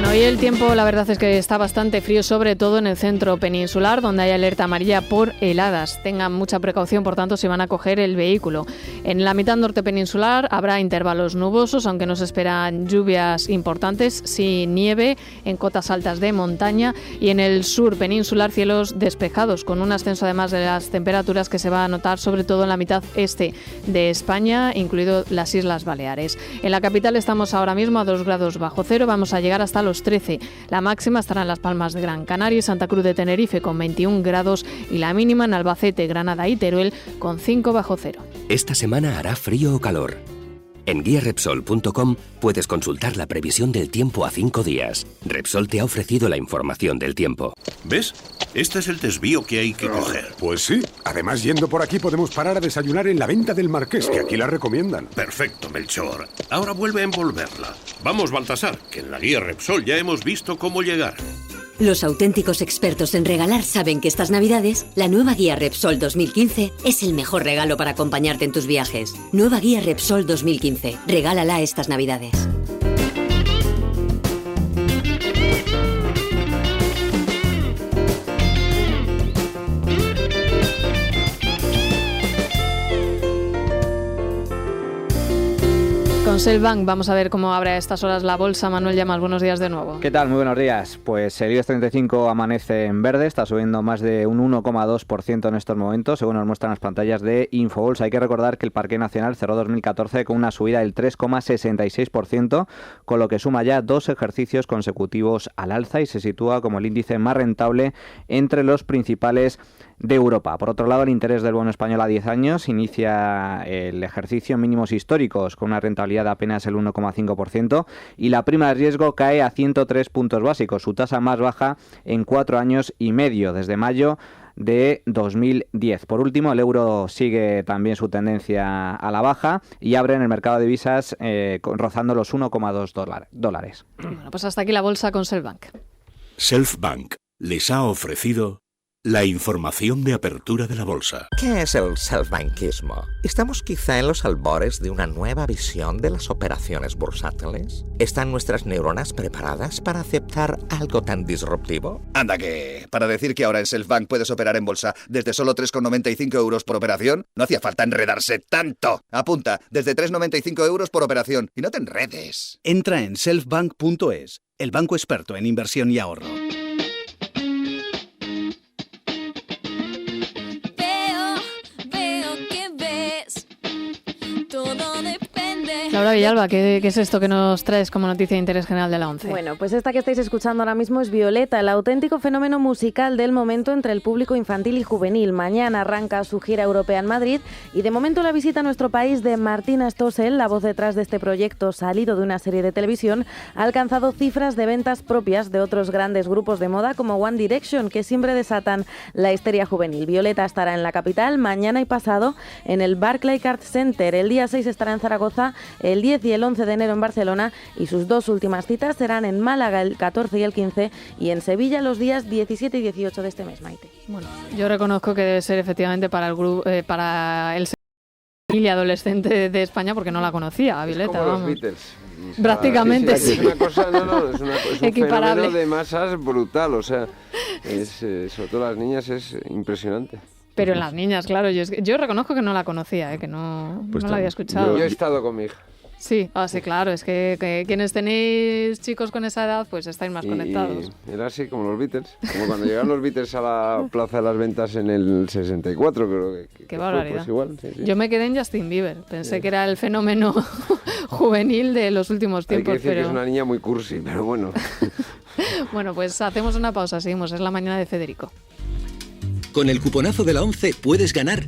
A: Bueno, hoy el tiempo la verdad es que está bastante frío, sobre todo en el centro peninsular, donde hay alerta amarilla por heladas. Tengan mucha precaución, por tanto, si van a coger el vehículo. En la mitad norte peninsular habrá intervalos nubosos, aunque no se esperan lluvias importantes, sí nieve en cotas altas de montaña, y en el sur peninsular cielos despejados, con un ascenso además de las temperaturas que se va a notar sobre todo en la mitad este de España, incluido las Islas Baleares. En la capital estamos ahora mismo a 2 grados bajo cero, vamos a llegar hasta los 13. La máxima estará en Las Palmas de Gran Canaria y Santa Cruz de Tenerife con 21 grados y la mínima en Albacete, Granada y Teruel con 5 bajo cero.
G: Esta semana hará frío o calor. En guiarepsol.com puedes consultar la previsión del tiempo a 5 días. Repsol te ha ofrecido la información del tiempo.
H: ¿Ves? Este es el desvío que hay que coger.
I: Pues sí. Además, yendo por aquí podemos parar a desayunar en la Venta del Marqués, que aquí la recomiendan.
H: Perfecto, Melchor. Ahora vuelve a envolverla. Vamos, Baltasar, que en la guía Repsol ya hemos visto cómo llegar.
J: Los auténticos expertos en regalar saben que estas Navidades, la nueva guía Repsol 2015 es el mejor regalo para acompañarte en tus viajes. Nueva guía Repsol 2015. Regálala estas Navidades.
A: Con Selbank vamos a ver cómo abre a estas horas la bolsa. Manuel Llamas, buenos días de nuevo.
K: ¿Qué tal? Muy buenos días. Pues el IBEX 35 amanece en verde, está subiendo más de un 1,2% en estos momentos, según nos muestran las pantallas de Infobolsa. Hay que recordar que el Parque Nacional cerró 2014 con una subida del 3,66%, con lo que suma ya 2 ejercicios consecutivos al alza y se sitúa como el índice más rentable entre los principales de Europa. Por otro lado, el interés del bono español a 10 años inicia el ejercicio en mínimos históricos con una rentabilidad de apenas el 1,5% y la prima de riesgo cae a 103 puntos básicos, su tasa más baja en 4 años y medio, desde mayo de 2010. Por último, el euro sigue también su tendencia a la baja y abre en el mercado de divisas rozando los 1,2 dólares.
A: Bueno, pues hasta aquí la bolsa con Selbank.
H: Selfbank les ha ofrecido la información de apertura de la bolsa.
L: ¿Qué es el selfbanquismo? ¿Estamos quizá en los albores de una nueva visión de las operaciones bursátiles? ¿Están nuestras neuronas preparadas para aceptar algo tan disruptivo?
M: Anda que, para decir que ahora en Selfbank puedes operar en bolsa desde solo 3,95 euros por operación, no hacía falta enredarse tanto. Apunta, desde 3,95 euros por operación y no te enredes.
N: Entra en selfbank.es, el banco experto en inversión y ahorro.
A: Laura Villalba, ¿qué es esto que nos traes como noticia de interés general de la ONCE?
O: Bueno, pues esta que estáis escuchando ahora mismo es Violeta, el auténtico fenómeno musical del momento entre el público infantil y juvenil. Mañana arranca su gira europea en Madrid y de momento la visita a nuestro país de Martina Stossel, la voz detrás de este proyecto salido de una serie de televisión, ha alcanzado cifras de ventas propias de otros grandes grupos de moda como One Direction, que siempre desatan la histeria juvenil. Violeta estará en la capital mañana y pasado en el Barclaycard Center. El día 6 estará en Zaragoza, el 10 y el 11 de enero en Barcelona y sus 2 últimas citas serán en Málaga el 14 y el 15 y en Sevilla los días 17 y 18 de este mes, Maite.
A: Bueno, yo reconozco que debe ser efectivamente para el grupo, para el familia adolescente de España, porque no la conocía, a Violeta.
E: Es como
A: vamos.
E: los Beatles.
A: Prácticamente
E: sí. Es una cosa, es un
A: equiparable.
E: Fenómeno de masas brutal, o sea, sobre todo las niñas es impresionante.
A: Pero en las niñas, claro, yo reconozco que no la conocía, que no la había escuchado.
E: Yo he estado con mi hija.
A: Sí, sí, claro, es que quienes tenéis chicos con esa edad, pues estáis más conectados.
E: Y era así como los Beatles, como cuando llegaron los Beatles a la Plaza de las Ventas en el 64, creo que
A: Qué barbaridad.
E: Pues igual, sí.
A: Yo me quedé en Justin Bieber, pensé que era el fenómeno juvenil de los últimos tiempos.
E: Hay que decir que es una niña muy cursi, pero bueno.
A: Bueno, pues hacemos una pausa, seguimos, es la mañana de Federico.
G: Con el cuponazo de la ONCE puedes ganar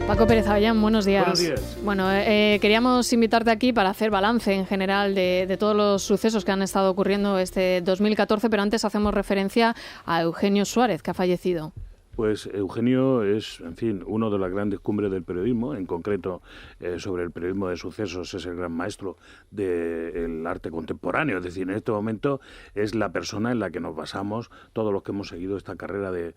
A: Paco Pérez Avellán, buenos días.
P: Buenos días.
A: Bueno, queríamos invitarte aquí para hacer balance en general de todos los sucesos que han estado ocurriendo este 2014, pero antes hacemos referencia a Eugenio Suárez, que ha fallecido.
P: Pues Eugenio es, en fin, uno de las grandes cumbres del periodismo, en concreto sobre el periodismo de sucesos es el gran maestro del arte contemporáneo, es decir, en este momento es la persona en la que nos basamos todos los que hemos seguido esta carrera de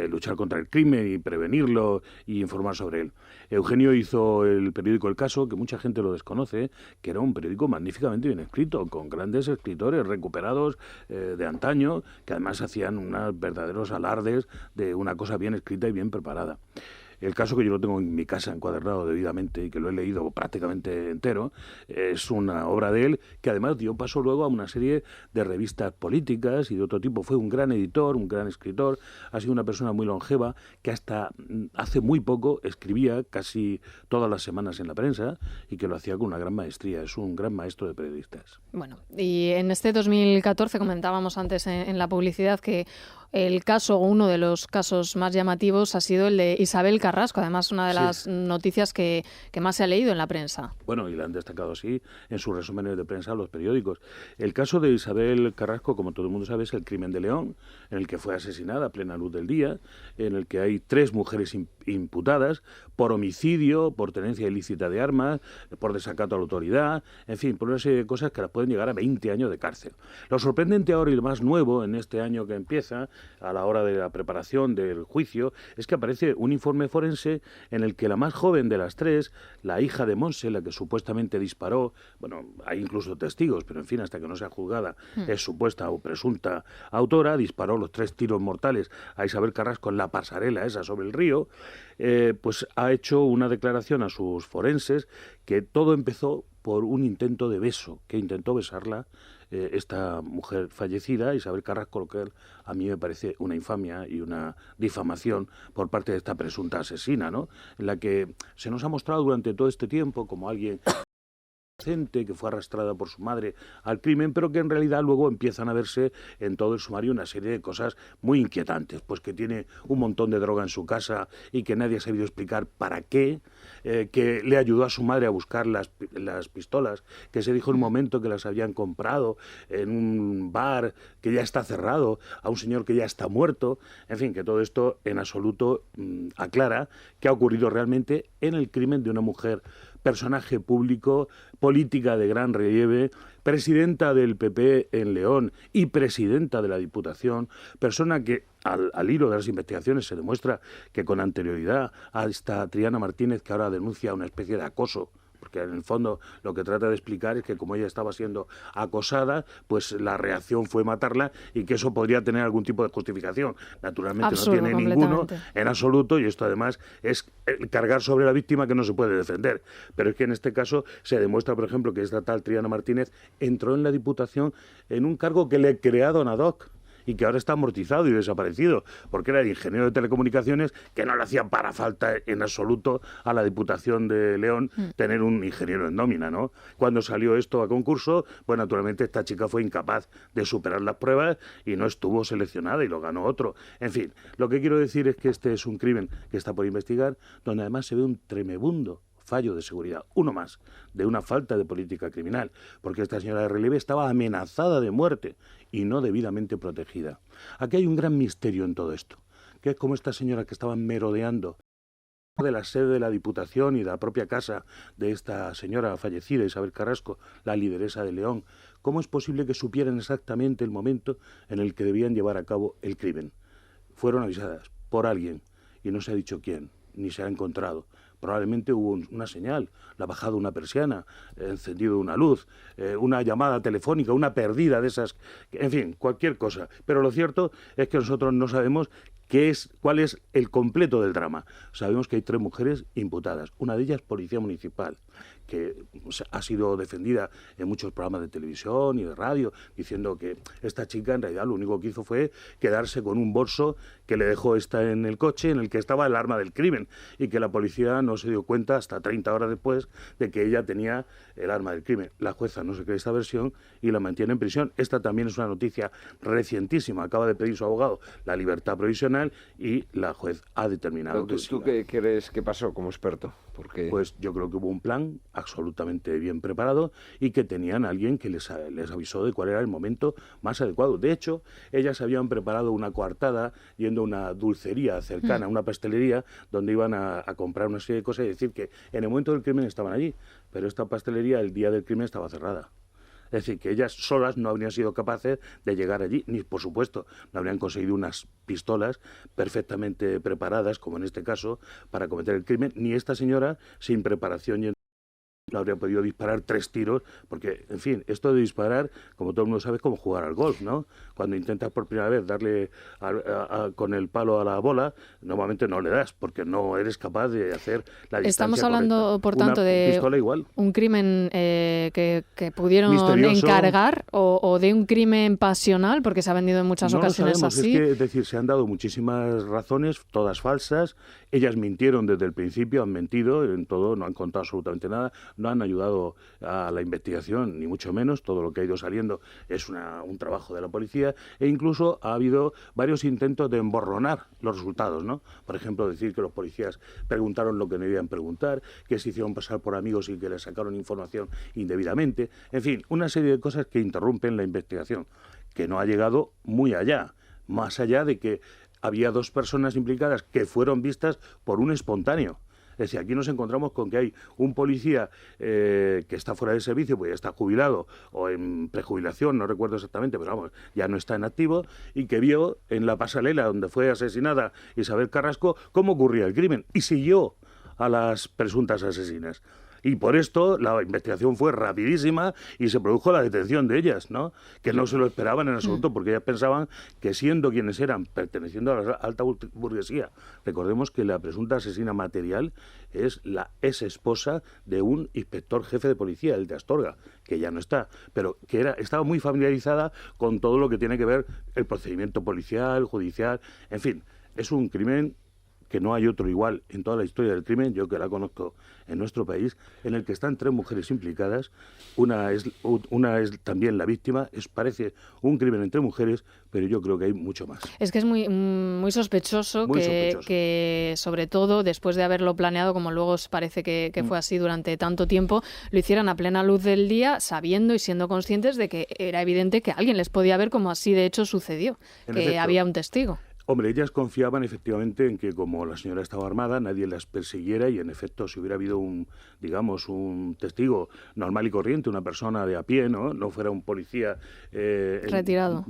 P: luchar contra el crimen y prevenirlo y informar sobre él. Eugenio hizo el periódico El Caso, que mucha gente lo desconoce, que era un periódico magníficamente bien escrito, con grandes escritores recuperados de antaño, que además hacían unos verdaderos alardes de una cosa bien escrita y bien preparada. El Caso, que yo lo tengo en mi casa encuadernado debidamente y que lo he leído prácticamente entero, es una obra de él que además dio paso luego a una serie de revistas políticas y de otro tipo. Fue un gran editor, un gran escritor, ha sido una persona muy longeva que hasta hace muy poco escribía casi todas las semanas en la prensa y que lo hacía con una gran maestría. Es un gran maestro de periodistas.
A: Bueno, y en este 2014 comentábamos antes en la publicidad que el caso, uno de los casos más llamativos, ha sido el de Isabel Carrasco, además una de las noticias que más se ha leído en la prensa.
P: Bueno, y la han destacado así en sus resúmenes de prensa los periódicos. El caso de Isabel Carrasco, como todo el mundo sabe, es el crimen de León, en el que fue asesinada a plena luz del día, en el que hay 3 mujeres imputadas por homicidio, por tenencia ilícita de armas, por desacato a la autoridad, en fin, por una serie de cosas que las pueden llegar a 20 años de cárcel. Lo sorprendente ahora y lo más nuevo en este año que empieza, a la hora de la preparación del juicio, es que aparece un informe forense en el que la más joven de las 3, la hija de Monse, la que supuestamente disparó, bueno, hay incluso testigos, pero en fin, hasta que no sea juzgada, es supuesta o presunta autora, disparó los 3 tiros mortales a Isabel Carrasco en la pasarela esa sobre el río, pues ha hecho una declaración a sus forenses que todo empezó por un intento de beso, que intentó besarla esta mujer fallecida, Isabel Carrasco, lo que a mí me parece una infamia y una difamación por parte de esta presunta asesina, ¿no? En la que se nos ha mostrado durante todo este tiempo como alguien que fue arrastrada por su madre al crimen, pero que en realidad luego empiezan a verse en todo el sumario una serie de cosas muy inquietantes, pues que tiene un montón de droga en su casa y que nadie ha sabido explicar para qué, que le ayudó a su madre a buscar las pistolas, que se dijo en un momento que las habían comprado en un bar que ya está cerrado, a un señor que ya está muerto, en fin, que todo esto en absoluto aclara que ha ocurrido realmente en el crimen de una mujer, personaje público, política de gran relieve, presidenta del PP en León y presidenta de la Diputación, persona que al hilo de las investigaciones se demuestra que con anterioridad a esta Triana Martínez, que ahora denuncia una especie de acoso, porque en el fondo lo que trata de explicar es que como ella estaba siendo acosada, pues la reacción fue matarla y que eso podría tener algún tipo de justificación. Naturalmente
A: absurdo,
P: no tiene ninguno en absoluto, y esto además es cargar sobre la víctima que no se puede defender. Pero es que en este caso se demuestra, por ejemplo, que esta tal Triana Martínez entró en la Diputación en un cargo que le ha creado ad hoc y que ahora está amortizado y desaparecido, porque era el ingeniero de telecomunicaciones, que no le hacía para falta en absoluto a la Diputación de León tener un ingeniero en nómina, ¿no? Cuando salió esto a concurso, pues naturalmente esta chica fue incapaz de superar las pruebas y no estuvo seleccionada y lo ganó otro. En fin, lo que quiero decir es que este es un crimen que está por investigar, donde además se ve un tremebundo fallo de seguridad, uno más, de una falta de política criminal, porque esta señora de relieve estaba amenazada de muerte y no debidamente protegida. Aquí hay un gran misterio en todo esto, que es como esta señora que estaba merodeando de la sede de la Diputación y de la propia casa de esta señora fallecida, Isabel Carrasco, la lideresa de León, ¿cómo es posible que supieran exactamente el momento en el que debían llevar a cabo el crimen? Fueron avisadas por alguien y no se ha dicho quién, ni se ha encontrado. Probablemente hubo una señal, la bajada de una persiana, encendido una luz, una llamada telefónica, una perdida de esas, en fin, cualquier cosa. Pero lo cierto es que nosotros no sabemos cuál es el completo del drama. Sabemos que hay 3 mujeres imputadas, una de ellas policía municipal, que ha sido defendida en muchos programas de televisión y de radio, diciendo que esta chica en realidad lo único que hizo fue quedarse con un bolso que le dejó esta en el coche en el que estaba el arma del crimen, y que la policía no se dio cuenta hasta 30 horas después de que ella tenía el arma del crimen. La jueza no se cree esta versión y la mantiene en prisión. Esta también es una noticia recientísima. Acaba de pedir su abogado la libertad provisional y la juez ha determinado que sí.
E: ¿Tú qué crees que pasó como experto? Porque...
P: Pues yo creo que hubo un plan absolutamente bien preparado y que tenían a alguien que les avisó de cuál era el momento más adecuado. De hecho, ellas habían preparado una coartada yendo a una dulcería cercana, una pastelería, donde iban a comprar una serie de cosas y decir que en el momento del crimen estaban allí, pero esta pastelería el día del crimen estaba cerrada. Es decir, que ellas solas no habrían sido capaces de llegar allí, ni por supuesto no habrían conseguido unas pistolas perfectamente preparadas, como en este caso, para cometer el crimen, ni esta señora, sin preparación y no habría podido disparar 3 tiros, porque, en fin, esto de disparar, como todo el mundo sabe, es como jugar al golf, ¿no? Cuando intentas por primera vez darle con el palo a la bola, normalmente no le das, porque no eres capaz de hacer la distancia
A: Estamos hablando,
P: correcta.
A: por tanto, de un crimen que pudieron
P: misterioso,
A: encargar, o de un crimen pasional, porque se ha vendido en muchas ocasiones
P: sabemos,
A: así.
P: Es decir, se han dado muchísimas razones, todas falsas. Ellas mintieron desde el principio, han mentido en todo, no han contado absolutamente nada, no han ayudado a la investigación, ni mucho menos. Todo lo que ha ido saliendo es un trabajo de la policía, e incluso ha habido varios intentos de emborronar los resultados, ¿no? Por ejemplo, decir que los policías preguntaron lo que no debían preguntar, que se hicieron pasar por amigos y que les sacaron información indebidamente. En fin, una serie de cosas que interrumpen la investigación, que no ha llegado muy allá, más allá de que había 2 personas implicadas que fueron vistas por un espontáneo. Es decir, aquí nos encontramos con que hay un policía que está fuera de servicio, pues ya está jubilado o en prejubilación, no recuerdo exactamente, pero vamos, ya no está en activo, y que vio en la pasarela donde fue asesinada Isabel Carrasco cómo ocurría el crimen y siguió a las presuntas asesinas. Y por esto la investigación fue rapidísima y se produjo la detención de ellas, ¿no? Que no se lo esperaban en absoluto, porque ellas pensaban que, siendo quienes eran, perteneciendo a la alta burguesía, recordemos que la presunta asesina material es la ex esposa de un inspector jefe de policía, el de Astorga, que ya no está, pero que estaba muy familiarizada con todo lo que tiene que ver el procedimiento policial, judicial, en fin, es un crimen que no hay otro igual en toda la historia del crimen, yo que la conozco en nuestro país, en el que están 3 mujeres implicadas. Una es también la víctima. Parece un crimen entre mujeres, pero yo creo que hay mucho más.
A: Es que es muy sospechoso, que sobre todo después de haberlo planeado, como luego os parece que fue así durante tanto tiempo, lo hicieran a plena luz del día, sabiendo y siendo conscientes de que era evidente que alguien les podía ver, como así de hecho sucedió, que había un testigo.
P: Hombre, ellas confiaban efectivamente en que, como la señora estaba armada, nadie las persiguiera, y en efecto, si hubiera habido un testigo normal y corriente, una persona de a pie, no fuera un policía retirado,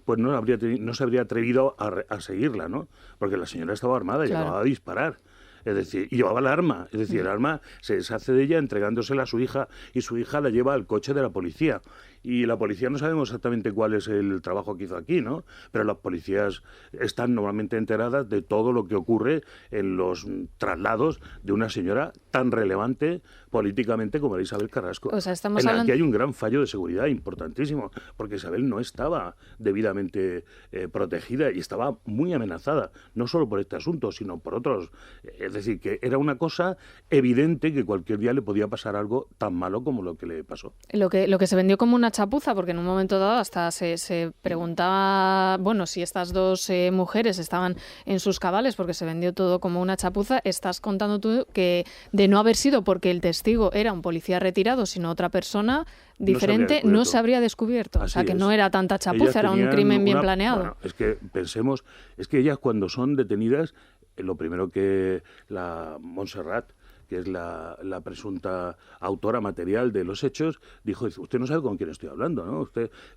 P: pues no se habría atrevido a seguirla, ¿no? Porque la señora estaba armada y acababa de disparar. Es decir, y llevaba el arma, es decir, el arma se deshace de ella entregándosela a su hija, y su hija la lleva al coche de la policía. Y la policía no sabemos exactamente cuál es el trabajo que hizo aquí, ¿no? Pero las policías están normalmente enteradas de todo lo que ocurre en los traslados de una señora tan relevante políticamente como la Isabel Carrasco.
A: O sea, estamos
P: en la que hay un gran fallo de seguridad importantísimo, porque Isabel no estaba debidamente protegida y estaba muy amenazada, no solo por este asunto, sino por otros. Es decir, que era una cosa evidente que cualquier día le podía pasar algo tan malo como lo que le pasó.
A: Lo que se vendió como una chapuza, porque en un momento dado hasta se preguntaba, bueno, si estas 2 mujeres estaban en sus cabales, porque se vendió todo como una chapuza. Estás contando tú que, de no haber sido porque el testigo era un policía retirado, sino otra persona diferente, no se habría descubierto. O sea, que no era tanta chapuza, era un crimen bien planeado.
P: Bueno, es que pensemos, es que ellas, cuando son detenidas, lo primero que la Montserrat, que es la presunta autora material de los hechos, dijo: usted no sabe con quién estoy hablando, ¿no?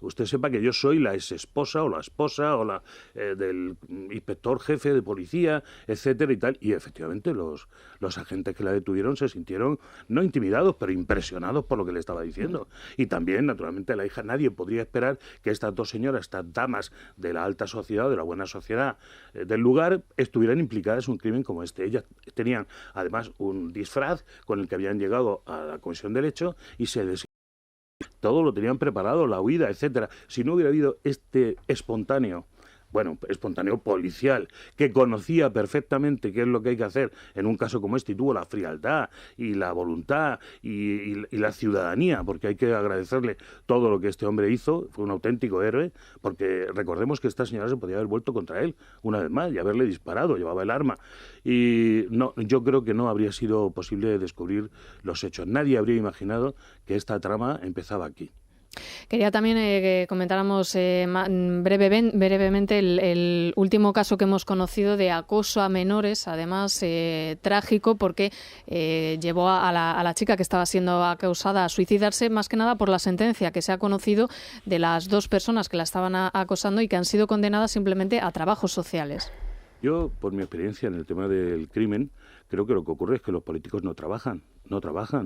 P: Usted sepa que yo soy la exesposa o la esposa o la del inspector jefe de policía, etcétera y tal. Y efectivamente los agentes que la detuvieron se sintieron no intimidados, pero impresionados por lo que le estaba diciendo. Y también, naturalmente, la hija, nadie podría esperar que estas 2 señoras, estas damas de la alta sociedad, de la buena sociedad del lugar, estuvieran implicadas en un crimen como este. Ellas tenían, además, un día disfraz con el que habían llegado a la comisión del hecho y todo lo tenían preparado, la huida, etcétera. Si no hubiera habido este espontáneo policial, que conocía perfectamente qué es lo que hay que hacer en un caso como este, y tuvo la frialdad y la voluntad y la ciudadanía, porque hay que agradecerle todo lo que este hombre hizo, fue un auténtico héroe, porque recordemos que esta señora se podía haber vuelto contra él una vez más y haberle disparado, llevaba el arma, y no, yo creo que no habría sido posible descubrir los hechos. Nadie habría imaginado que esta trama empezaba aquí.
A: Quería también que comentáramos brevemente el último caso que hemos conocido de acoso a menores, además trágico, porque llevó a la chica que estaba siendo acusada a suicidarse, más que nada por la sentencia que se ha conocido de las 2 personas que la estaban acosando y que han sido condenadas simplemente a trabajos sociales.
P: Yo, por mi experiencia en el tema del crimen, creo que lo que ocurre es que los políticos no trabajan,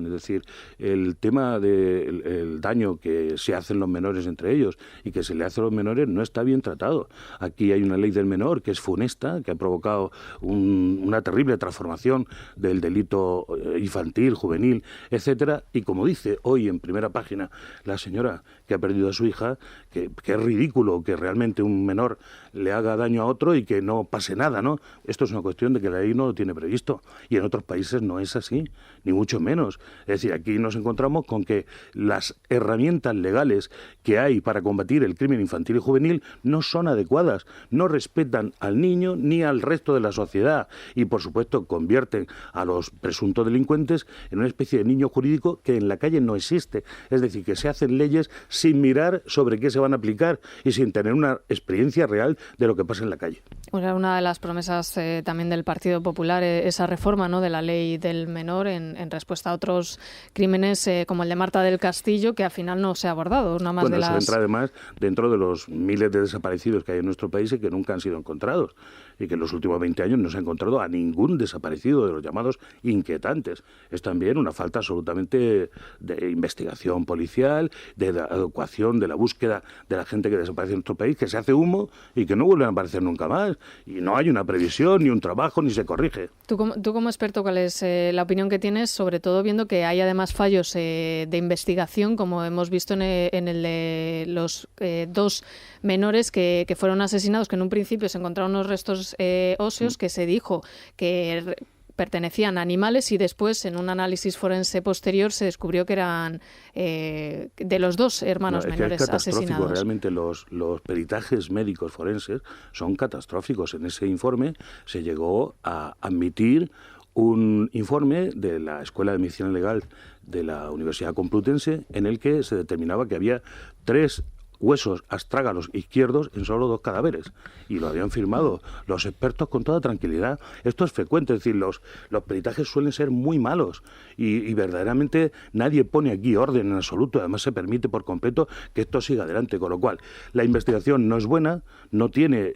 P: es decir, el tema del daño que se hacen los menores entre ellos y que se le hace a los menores no está bien tratado. Aquí hay una ley del menor que es funesta, que ha provocado una terrible transformación del delito infantil, juvenil, etcétera, y como dice hoy en primera página la señora que ha perdido a su hija, que es ridículo que realmente un menor le haga daño a otro y que no pase nada, ¿no? Esto es una cuestión de que la ley no lo tiene previsto, y en otros países no es así, ni mucho menos. Es decir, aquí nos encontramos con que las herramientas legales que hay para combatir el crimen infantil y juvenil no son adecuadas, no respetan al niño ni al resto de la sociedad y, por supuesto, convierten a los presuntos delincuentes en una especie de niño jurídico que en la calle no existe. Es decir, que se hacen leyes sin mirar sobre qué se van a aplicar y sin tener una experiencia real de lo que pasa en la calle.
A: Una de las promesas también del Partido Popular, esa reforma, ¿no?, de la ley del menor en respuesta a otros crímenes como el de Marta del Castillo, que al final no se ha abordado. Una más
P: Eso entra además dentro de los miles de desaparecidos que hay en nuestro país y que nunca han sido encontrados, y que en los últimos 20 años no se ha encontrado a ningún desaparecido de los llamados inquietantes. Es también una falta absolutamente de investigación policial, de la adecuación, de la búsqueda de la gente que desaparece en nuestro país, que se hace humo y que no vuelven a aparecer nunca más. Y no hay una previsión, ni un trabajo, ni se corrige.
A: Tú como experto, ¿cuál es la opinión que tienes, sobre todo viendo que hay además fallos de investigación, como hemos visto en el de los 2 menores que fueron asesinados, que en un principio se encontraron unos restos óseos que se dijo que pertenecían a animales y después en un análisis forense posterior se descubrió que eran de los 2 hermanos menores
P: es catastrófico.
A: asesinados.
P: Realmente los peritajes médicos forenses son catastróficos. En ese informe se llegó a admitir un informe de la Escuela de Medicina Legal de la Universidad Complutense en el que se determinaba que había 3 huesos astrágalos izquierdos en solo 2 cadáveres, y lo habían firmado los expertos con toda tranquilidad. Esto es frecuente, es decir, los peritajes suelen ser muy malos y verdaderamente nadie pone aquí orden en absoluto. Además se permite por completo que esto siga adelante, con lo cual la investigación no es buena, no tiene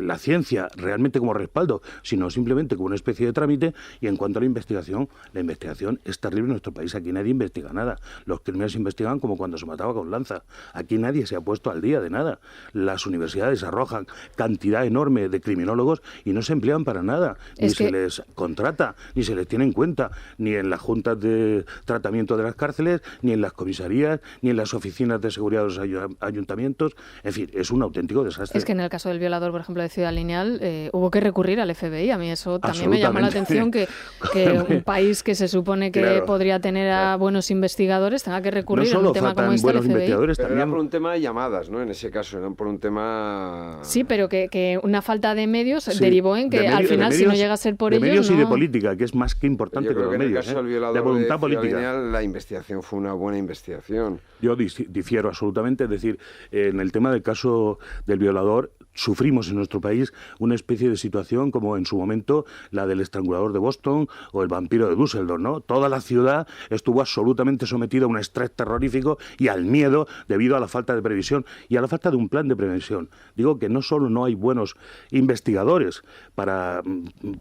P: la ciencia realmente como respaldo, sino simplemente como una especie de trámite. Y en cuanto a la investigación es terrible en nuestro país. Aquí nadie investiga nada. Los crímenes se investigan como cuando se mataba con lanza. Aquí nadie se ha puesto al día de nada. Las universidades arrojan cantidad enorme de criminólogos y no se emplean para nada. Ni se les contrata, ni se les tiene en cuenta, ni en las juntas de tratamiento de las cárceles, ni en las comisarías, ni en las oficinas de seguridad de los ayuntamientos. En fin, es un auténtico desastre.
A: Es que en el caso del violador, por ejemplo, de Ciudad Lineal, hubo que recurrir al FBI. A mí eso también me llamó la atención, que un país que se supone que podría tener a buenos investigadores tenga que recurrir a un tema como este al FBI.
E: Pero era por un tema de llamadas, ¿no? En ese caso, era por un tema...
A: Sí, pero que una falta de medios derivó en que al final, si no llega a ser por ellos...
P: De medios y de política, que es más que importante que los medios.
E: En el caso del violador
P: de voluntad política.
E: Lineal, la investigación fue una buena investigación.
P: Yo difiero absolutamente, es decir, en el tema del caso del violador, sufrimos en nuestro país una especie de situación como en su momento la del estrangulador de Boston o el vampiro de Düsseldorf, ¿no? Toda la ciudad estuvo absolutamente sometida a un estrés terrorífico y al miedo debido a la falta de previsión y a la falta de un plan de prevención. Digo que no solo no hay buenos investigadores para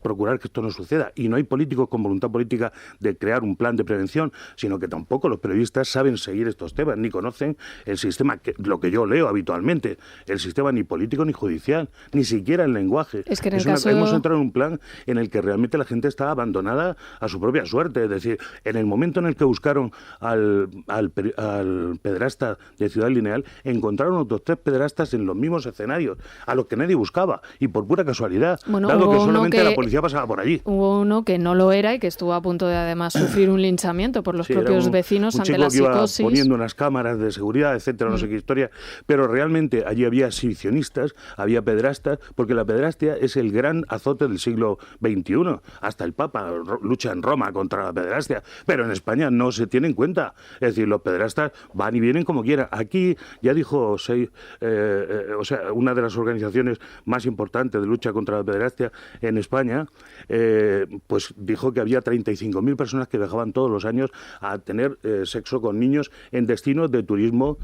P: procurar que esto no suceda y no hay políticos con voluntad política de crear un plan de prevención, sino que tampoco los periodistas saben seguir estos temas, ni conocen el sistema, lo que yo leo habitualmente, el sistema ni político ni judicial, ni siquiera el lenguaje.
A: Es que en el
P: hemos entrado en un plan en el que realmente la gente está abandonada a su propia suerte. Es decir, en el momento en el que buscaron al pederasta de Ciudad Lineal, encontraron otros 3 pederastas en los mismos escenarios, a los que nadie buscaba, y por pura casualidad, dado que solamente la policía pasaba por allí.
A: Hubo uno que no lo era y que estuvo a punto de además sufrir un linchamiento por los propios vecinos ante la psicosis.
P: Iba poniendo unas cámaras de seguridad, etcétera, no sé qué historia, pero realmente allí había exhibicionistas, había pederastas, porque la pederastia es el gran azote del siglo XXI. Hasta el Papa lucha en Roma contra la pederastia, pero en España no se tiene en cuenta. Es decir, los pederastas van y vienen como quieran. Aquí, ya dijo una de las organizaciones más importantes de lucha contra la pederastia en España, pues dijo que había 35.000 personas que viajaban todos los años a tener sexo con niños en destinos de turismo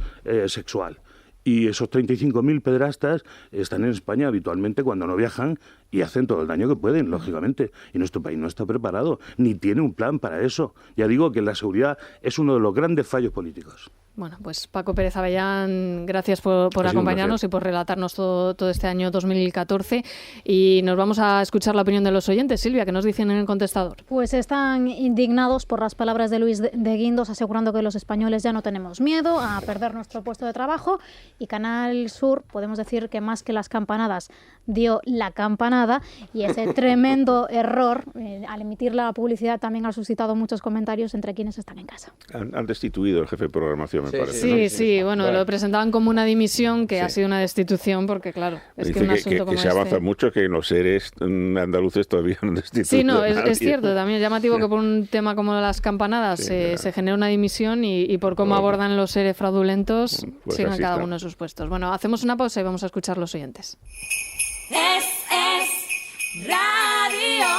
P: sexual. Y esos 35.000 pederastas están en España habitualmente cuando no viajan y hacen todo el daño que pueden, lógicamente. Y nuestro país no está preparado, ni tiene un plan para eso. Ya digo que la seguridad es uno de los grandes fallos políticos.
A: Bueno, pues Paco Pérez Avellán, gracias por acompañarnos y por relatarnos todo este año 2014. Y nos vamos a escuchar la opinión de los oyentes. Silvia, ¿qué nos dicen en el contestador?
Q: Pues están indignados por las palabras de Luis de Guindos, asegurando que los españoles ya no tenemos miedo a perder nuestro puesto de trabajo. Y Canal Sur, podemos decir que más que las campanadas, dio la campanada. Y ese tremendo error, al emitir la publicidad, también ha suscitado muchos comentarios entre quienes están en casa.
B: Han destituido el jefe de programación.
A: Sí, bueno, lo presentaban como una dimisión que ha sido una destitución porque, claro, es que un asunto como
B: se avanza mucho, que los seres andaluces todavía no han destituido.
A: Sí, no, es cierto, también es llamativo que por un tema como las campanadas se genera una dimisión y por cómo abordan los seres fraudulentos sigan cada uno de sus puestos. Bueno, hacemos una pausa y vamos a escuchar los oyentes.
R: Es Radio.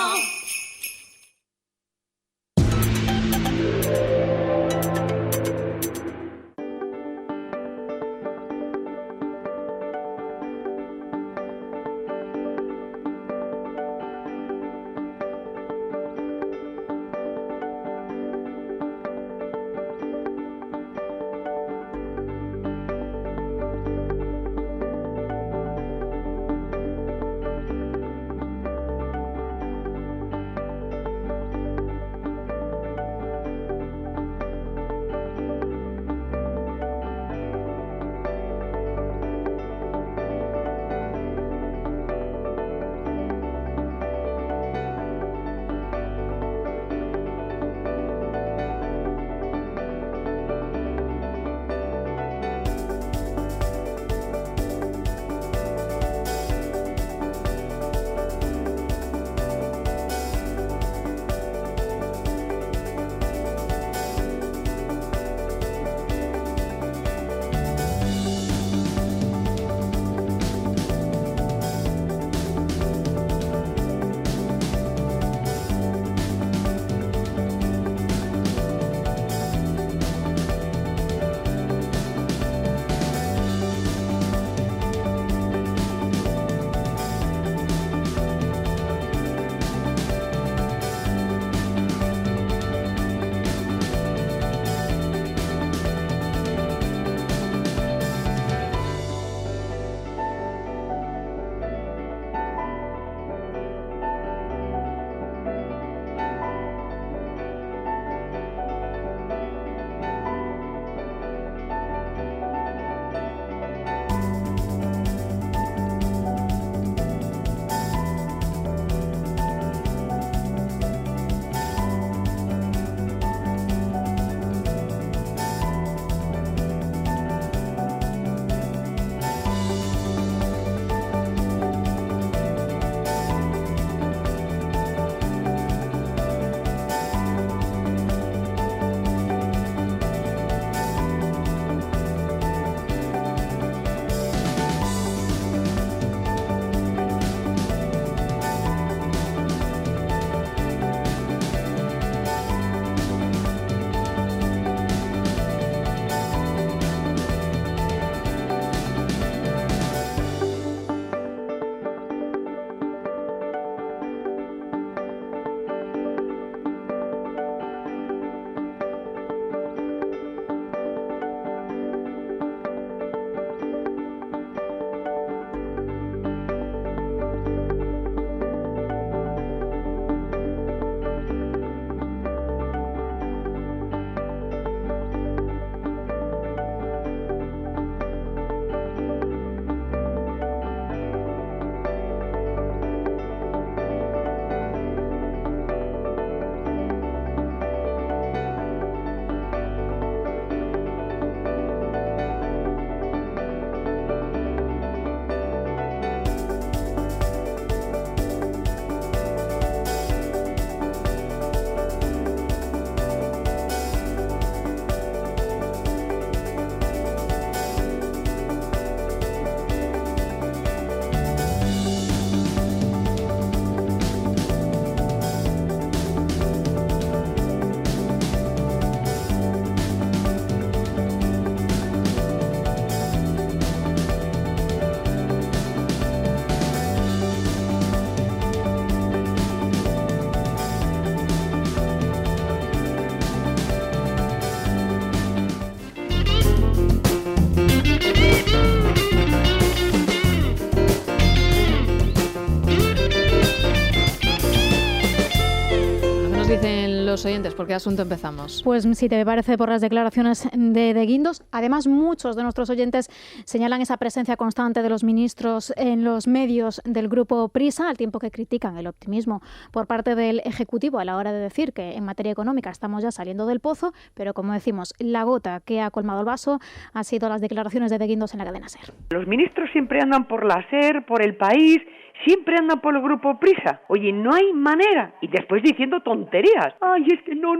A: los oyentes? ¿Por qué asunto empezamos?
Q: Pues si te parece, por las declaraciones de Guindos. Además, muchos de nuestros oyentes señalan esa presencia constante de los ministros en los medios del grupo Prisa, al tiempo que critican el optimismo por parte del Ejecutivo a la hora de decir que en materia económica estamos ya saliendo del pozo, pero como decimos, la gota que ha colmado el vaso ha sido las declaraciones de Guindos en la cadena SER.
S: Los ministros siempre andan por la SER, por El País, siempre andan por el grupo Prisa. Oye, no hay manera. Y después diciendo tonterías. Ay, es que no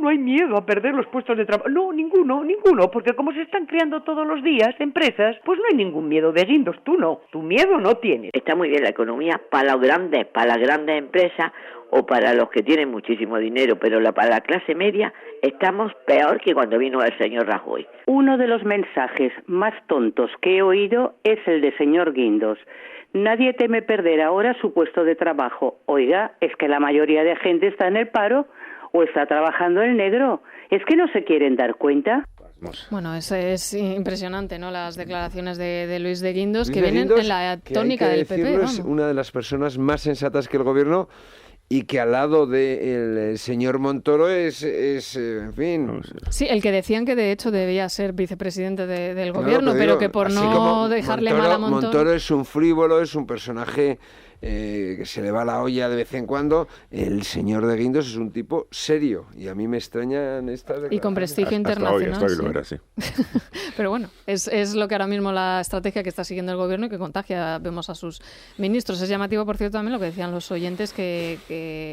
S: hay miedo a perder los puestos de trabajo. No, ninguno, porque como se están creando todos los días empresas, pues no hay ningún miedo de Guindos, tú no. Tu miedo no tienes.
T: Está muy bien la economía para las grandes empresas o para los que tienen muchísimo dinero, pero para la clase media estamos peor que cuando vino el señor Rajoy.
S: Uno de los mensajes más tontos que he oído es el de señor Guindos. Nadie teme perder ahora su puesto de trabajo. Oiga, es que la mayoría de gente está en el paro o está trabajando en negro. ¿Es que no se quieren dar cuenta?
A: Bueno, es impresionante, ¿no? Las declaraciones de Luis de Guindos, que vienen en la tónica del PP.
E: Es una de las personas más sensatas que el gobierno y que al lado del señor Montoro es, en fin...
A: Sí, el que decían que de hecho debía ser vicepresidente del gobierno, pero que por no dejarle mal a Montoro...
E: Montoro es un frívolo, es un personaje que se le va la olla de vez en cuando. El señor de Guindos es un tipo serio y a mí me extrañan estas declaraciones.
A: Y con prestigio internacional.
B: Hasta hoy lo era, sí.
A: Pero bueno, es lo que ahora mismo la estrategia que está siguiendo el gobierno y que contagia, vemos a sus ministros. Es llamativo, por cierto, también lo que decían los oyentes, que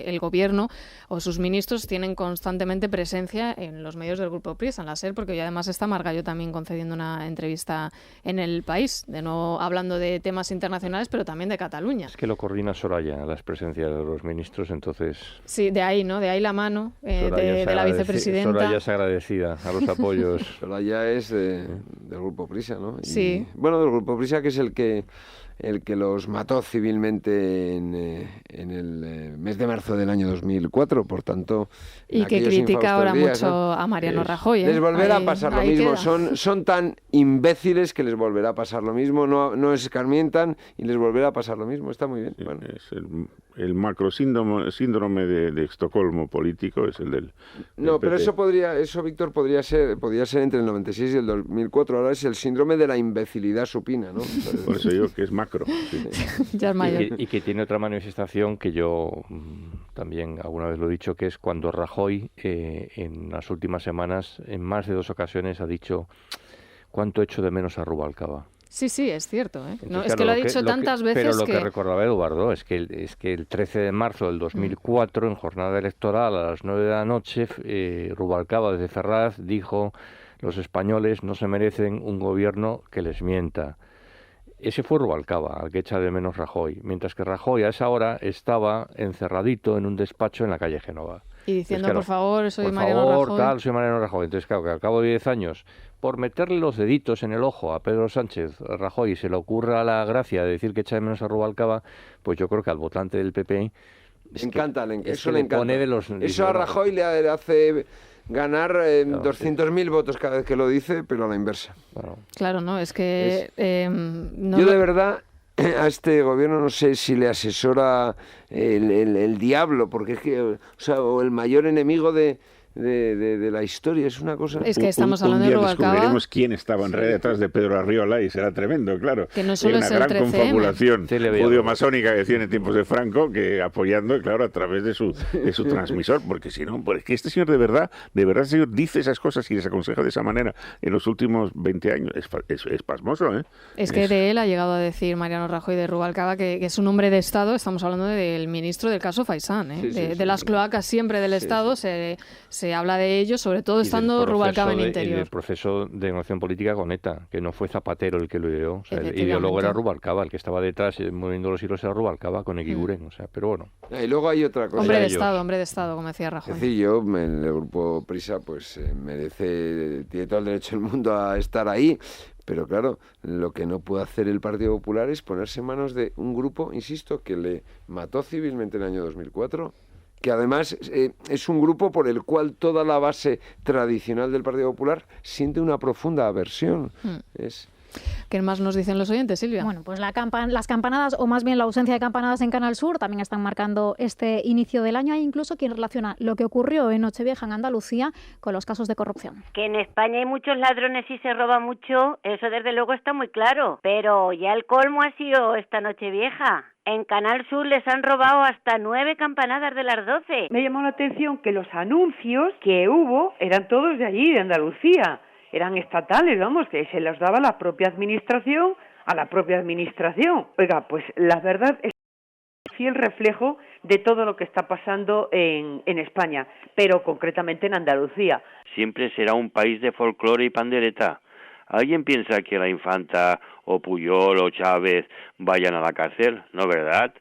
A: el gobierno o sus ministros tienen constantemente presencia en los medios del Grupo Prisa, en la SER, porque hoy además está Margallo también concediendo una entrevista en El País, de nuevo hablando de temas internacionales, pero también de Cataluña.
C: Es que lo coordina Soraya, las presencias de los ministros, entonces...
A: Sí, de ahí, ¿no? De ahí la mano de la vicepresidenta.
C: Soraya es agradecida a los apoyos.
E: Soraya es del Grupo Prisa, ¿no?
A: Sí.
E: Bueno, del Grupo Prisa, que es el que los mató civilmente en el mes de marzo del año 2004, por tanto...
A: Y que critica ahora mucho, ¿no?, a Mariano Rajoy.
E: Les volverá a pasar lo mismo, son tan imbéciles que les volverá a pasar lo mismo, no escarmientan y les volverá a pasar lo mismo, está muy bien.
B: Sí, bueno. Es el macrosíndrome de Estocolmo político, es el del
E: No, pero
B: PP.
E: eso, Víctor, podría ser entre el 96 y el 2004, ahora es el síndrome de la imbecilidad supina, ¿no?
B: Por eso digo que es macro. Sí.
A: Ya es mayor.
C: Y que tiene otra manifestación que yo también alguna vez lo he dicho, que es cuando Rajoy en las últimas semanas, en más de 2 ocasiones, ha dicho cuánto echo de menos a Rubalcaba.
A: Sí, es cierto.
C: Entonces,
A: no, es
C: claro,
A: que lo ha dicho tantas veces
C: pero lo que recordaba Eduardo es que el 13 de marzo del 2004, en jornada electoral, a las 9 de la noche, Rubalcaba desde Ferraz dijo: los españoles no se merecen un gobierno que les mienta. Ese fue Rubalcaba, al que echa de menos Rajoy, mientras que Rajoy a esa hora estaba encerradito en un despacho en la calle Génova.
A: Y diciendo,
C: claro,
A: por favor, soy
C: por
A: Mariano
C: favor,
A: Rajoy.
C: soy Mariano Rajoy. Entonces, claro, que al cabo de 10 años, por meterle los deditos en el ojo a Pedro Sánchez, Rajoy, se le ocurra la gracia de decir que echa de menos a Rubalcaba, pues yo creo que al votante del PP...
E: Eso le encanta.
C: Dice,
E: eso a Rajoy le hace ganar 200.000 votos cada vez que lo dice, pero a la inversa.
A: Claro, no, es que...
E: yo de verdad... A este gobierno no sé si le asesora el diablo, porque es que, o el mayor enemigo de la historia, es una cosa...
A: Es que estamos hablando de Rubalcaba.
B: Descubriremos quién estaba en red detrás de Pedro Arriola y será tremendo, claro.
A: Que no solo
B: hay una
A: es el
B: gran
A: 13M.
B: confabulación judío-masónica que decían en tiempos de Franco, que apoyando, claro, a través de su transmisor, porque si no, pues que este señor de verdad, señor, dice esas cosas y les aconseja de esa manera en los últimos 20 años. Es pasmoso, ¿eh?
A: Es que de él ha llegado a decir Mariano Rajoy de Rubalcaba que es un hombre de Estado. Estamos hablando del ministro del caso Faisán, ¿eh? De las cloacas siempre del Estado se habla de ello, sobre todo estando Rubalcaba en Interior.
C: Y del proceso de negociación política con ETA, que no fue Zapatero el que lo ideó. O sea, el ideólogo era Rubalcaba, el que estaba detrás moviendo los hilos era Rubalcaba con Eguiguren. O sea, pero bueno.
E: Y luego hay otra cosa.
A: Hombre de Estado, como decía Rajoy.
E: Es decir, el Grupo Prisa pues tiene todo el derecho del mundo a estar ahí. Pero claro, lo que no puede hacer el Partido Popular es ponerse en manos de un grupo, insisto, que le mató civilmente en el año 2004, que además es un grupo por el cual toda la base tradicional del Partido Popular siente una profunda aversión.
A: ¿Qué más nos dicen los oyentes, Silvia?
Q: Bueno, pues las campanadas, o más bien la ausencia de campanadas en Canal Sur, también están marcando este inicio del año. Hay incluso quien relaciona lo que ocurrió en Nochevieja en Andalucía con los casos de corrupción.
U: Que en España hay muchos ladrones y se roba mucho, eso desde luego está muy claro. Pero ya el colmo ha sido esta Nochevieja. En Canal Sur les han robado hasta 9 campanadas de las 12.
S: Me llamó la atención que los anuncios que hubo eran todos de allí, de Andalucía. Eran estatales, vamos, que se los daba la propia administración a la propia administración. Oiga, pues la verdad es fiel reflejo de todo lo que está pasando en España, pero concretamente en Andalucía.
V: Siempre será un país de folclore y pandereta. ¿Alguien piensa que la Infanta o Puyol o Chávez vayan a la cárcel? ¿No, verdad?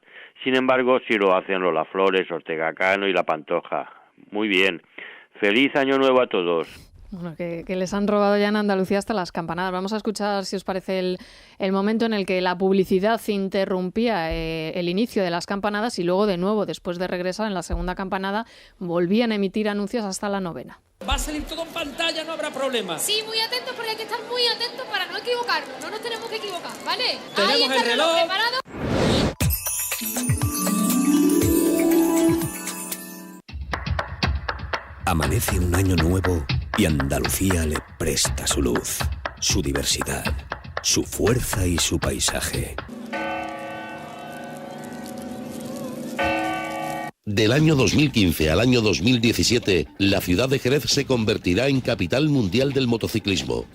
V: Sin embargo, sí lo hacen Lola Flores, Ortega Cano y La Pantoja. Muy bien. ¡Feliz Año Nuevo a todos!
A: Bueno, que les han robado ya en Andalucía hasta las campanadas. Vamos a escuchar, si os parece, el momento en el que la publicidad interrumpía el inicio de las campanadas y luego, de nuevo, después de regresar en la segunda campanada, volvían a emitir anuncios hasta la novena.
W: Va a salir todo en pantalla, no habrá problema.
X: Sí, muy atentos, porque hay que estar muy atentos para no equivocarnos. No nos tenemos que equivocar, ¿vale?
W: Tenemos el reloj
X: preparado.
G: Amanece un año nuevo y Andalucía le presta su luz, su diversidad, su fuerza y su paisaje.
H: Del año 2015 al año 2017, la ciudad de Jerez se convertirá en capital mundial del motociclismo.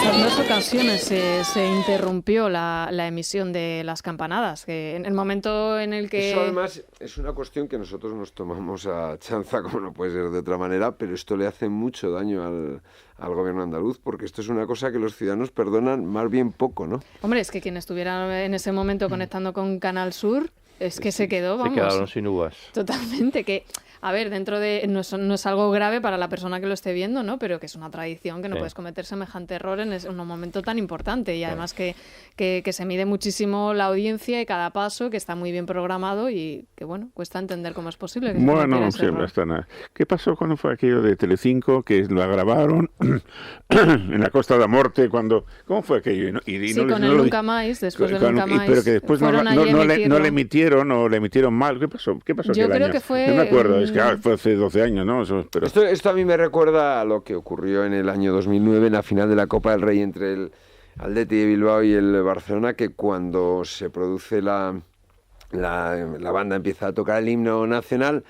A: En dos ocasiones se interrumpió la emisión de las campanadas, que en el momento en el que...
E: Eso además es una cuestión que nosotros nos tomamos a chanza, como no puede ser de otra manera, pero esto le hace mucho daño al gobierno andaluz, porque esto es una cosa que los ciudadanos perdonan más bien poco, ¿no?
A: Hombre, es que quien estuviera en ese momento conectando con Canal Sur, es que se quedó, vamos...
C: Se quedaron sin uvas.
A: Totalmente, que... A ver, dentro de... No es algo grave para la persona que lo esté viendo, ¿no? Pero que es una tradición, que no puedes cometer semejante error en un momento tan importante. Y además que se mide muchísimo la audiencia y cada paso, que está muy bien programado y que, bueno, cuesta entender cómo es posible. Que
B: bueno, siempre está nada. ¿Qué pasó cuando fue aquello de Telecinco, que lo grabaron en la Costa da Morte? ¿Cómo fue aquello?
A: Sí, con el Nunca Más, después del Nunca Más.
B: Pero que después no le emitieron o le emitieron mal. ¿Qué pasó?
A: Yo creo que fue...
B: No me acuerdo, fue hace 12 años, ¿no? Pero...
E: Esto a mí me recuerda a lo que ocurrió en el año 2009 en la final de la Copa del Rey entre el Athletic de Bilbao y el Barcelona, que cuando se produce la banda empieza a tocar el himno nacional,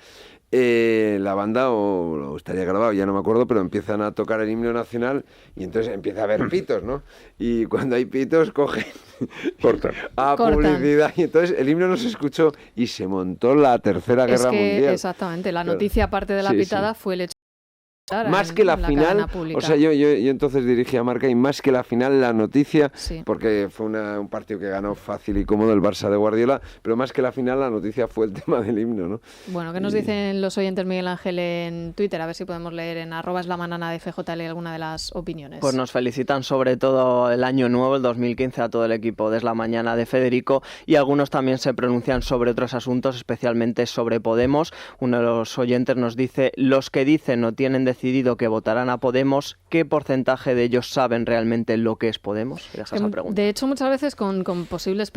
E: la banda, o estaría grabado, ya no me acuerdo, pero empiezan a tocar el himno nacional y entonces empieza a haber pitos, ¿no? Y cuando hay pitos cogen a publicidad y entonces el himno no se escuchó y se montó la Tercera Guerra Mundial.
A: Exactamente, la noticia aparte de la pitada fue el hecho.
E: Más que la final, o sea, yo entonces dirigí a Marca y más que la final, la noticia, porque fue un partido que ganó fácil y cómodo el Barça de Guardiola, pero más que la final, la noticia fue el tema del himno, ¿no?
A: Bueno, ¿qué nos dicen los oyentes, Miguel Ángel, en Twitter? A ver si podemos leer en @slamanana de FJL alguna de las opiniones.
D: Pues nos felicitan sobre todo el año nuevo, el 2015, a todo el equipo de Es la Mañana de Federico, y algunos también se pronuncian sobre otros asuntos, especialmente sobre Podemos. Uno de los oyentes nos dice: los que dicen no tienen decidido que votarán a Podemos, ¿qué porcentaje de ellos saben realmente lo que es Podemos?
A: De hecho, muchas veces con posibles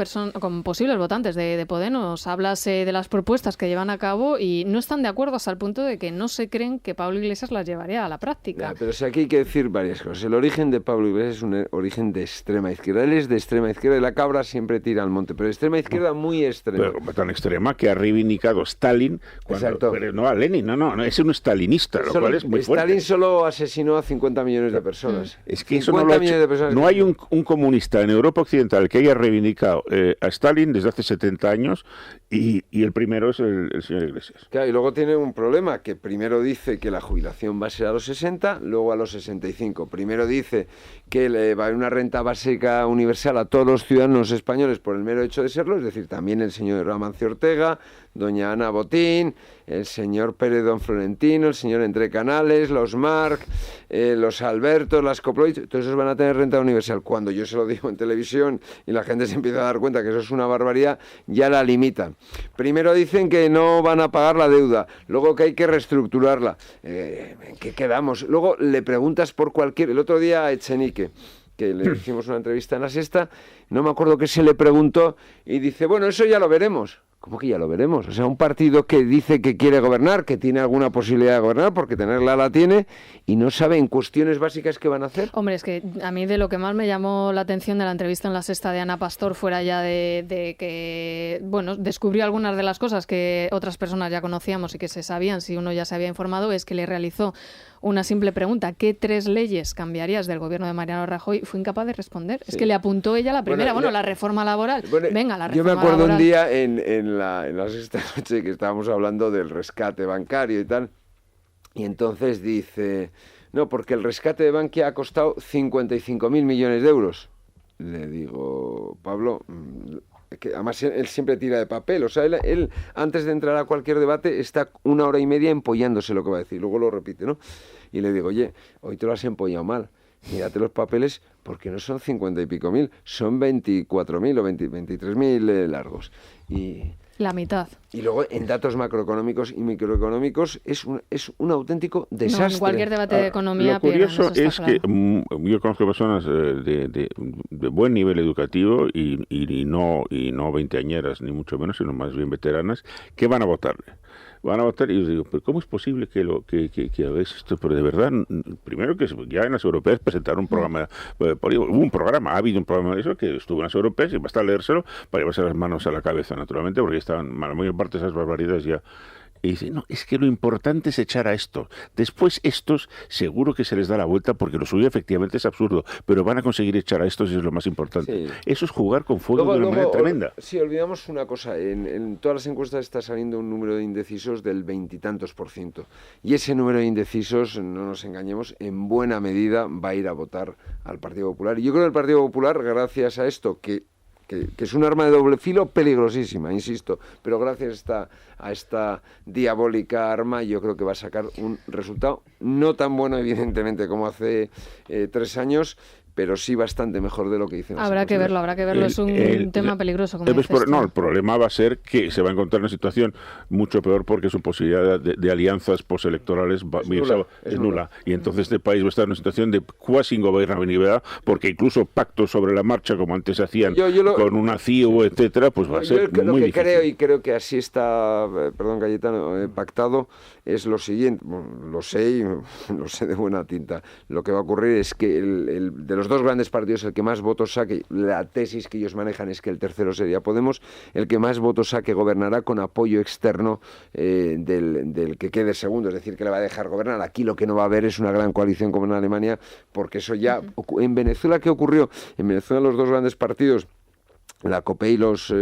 A: votantes de Podemos hablas de las propuestas que llevan a cabo y no están de acuerdo hasta el punto de que no se creen que Pablo Iglesias las llevaría a la práctica.
E: Pero aquí hay que decir varias cosas. El origen de Pablo Iglesias es un origen de extrema izquierda. Él es de extrema izquierda y la cabra siempre tira al monte, pero de extrema izquierda muy extrema.
B: Pero tan extrema que ha reivindicado Stalin, pero no a Lenin, no, es un stalinista, lo cual es muy fuerte.
E: Stalin solo asesinó a 50 millones de personas.
B: Es que eso no hay un comunista en Europa Occidental que haya reivindicado a Stalin desde hace 70 años y el primero es el señor Iglesias.
E: Claro, y luego tiene un problema, que primero dice que la jubilación va a ser a los 60, luego a los 65. Primero dice que va a haber una renta básica universal a todos los ciudadanos españoles por el mero hecho de serlo, es decir, también el señor Amancio Ortega, doña Ana Botín, el señor Pérez Don Florentino, el señor Entre Canales, los Marc, los Albertos, las Coploid, todos esos van a tener renta universal. Cuando yo se lo digo en televisión y la gente se empieza a dar cuenta que eso es una barbaridad, ya la limitan. Primero dicen que no van a pagar la deuda, luego que hay que reestructurarla. ¿En qué quedamos? Luego le preguntas por cualquier... El otro día a Echenique, que le hicimos una entrevista en La Sexta, no me acuerdo qué se le preguntó, y dice, bueno, eso ya lo veremos. ¿Cómo que ya lo veremos? O sea, un partido que dice que quiere gobernar, que tiene alguna posibilidad de gobernar, porque tenerla la tiene, y no sabe en cuestiones básicas qué van a hacer.
A: Hombre, es que a mí de lo que más me llamó la atención de la entrevista en La Sexta de Ana Pastor, fuera ya de que, bueno, descubrió algunas de las cosas que otras personas ya conocíamos y que se sabían si uno ya se había informado, es que le realizó una simple pregunta: ¿qué 3 leyes cambiarías del gobierno de Mariano Rajoy? Fue incapaz de responder. Sí. Es que le apuntó ella la primera, la reforma laboral. Venga, la reforma laboral.
E: Yo me acuerdo un día en la Sexta Noche que estábamos hablando del rescate bancario y tal, y entonces dice, no, porque el rescate de Bankia ha costado 55.000 millones de euros. Le digo, Pablo... que además él siempre tira de papel, o sea, él antes de entrar a cualquier debate está 1 hora y media empollándose lo que va a decir, luego lo repite, ¿no? Y le digo, oye, hoy te lo has empollado mal, mírate los papeles, porque no son 50 y pico mil, son 24.000 o 23.000 largos. Y
A: la mitad.
E: Y luego en datos macroeconómicos y microeconómicos es un auténtico desastre.
A: No, en cualquier debate de economía.
B: Lo curioso es que yo conozco personas de buen nivel educativo y no veinteañeras ni mucho menos, sino más bien veteranas, que van a votarle. Van a votar y yo digo, ¿pero cómo es posible que hagáis esto? Pero de verdad, primero que ya en las europeas presentaron un programa, ha habido un programa de eso que estuvo en las europeas y basta leérselo para llevarse las manos a la cabeza, naturalmente, porque estaban la mayor parte de esas barbaridades ya. Y dice, no, es que lo importante es echar a esto. Después estos seguro que se les da la vuelta porque lo suyo efectivamente es absurdo, pero van a conseguir echar a estos y es lo más importante. Sí. Eso es jugar con fuego de una manera tremenda.
E: Sí, olvidamos una cosa, en todas las encuestas está saliendo un número de indecisos del 20 y tantos %. Y ese número de indecisos, no nos engañemos, en buena medida va a ir a votar al Partido Popular. Y yo creo que el Partido Popular, gracias a esto, que es un arma de doble filo peligrosísima, insisto, pero gracias a esta diabólica arma yo creo que va a sacar un resultado no tan bueno evidentemente como hace 3 años, pero sí bastante mejor de lo que dicen.
A: Habrá que verlo, es un tema peligroso. Como
B: el problema va a ser que se va a encontrar en una situación mucho peor porque su posibilidad de alianzas postelectorales es nula. Y entonces este país va a estar en una situación de cuasi gobernabilidad, porque incluso pactos sobre la marcha, como antes se hacían con una CIO, etcétera, pues va a ser muy difícil.
E: Creo que así está, perdón Cayetano, pactado, es lo siguiente, lo sé y lo sé de buena tinta. Lo que va a ocurrir es que de los 2 grandes partidos, el que más votos saque, la tesis que ellos manejan es que el tercero sería Podemos, el que más votos saque gobernará con apoyo externo del que quede segundo, es decir, que le va a dejar gobernar. Aquí lo que no va a haber es una gran coalición como en Alemania, porque eso ya... En Venezuela, ¿qué ocurrió? En Venezuela los 2 grandes partidos, la COPE y los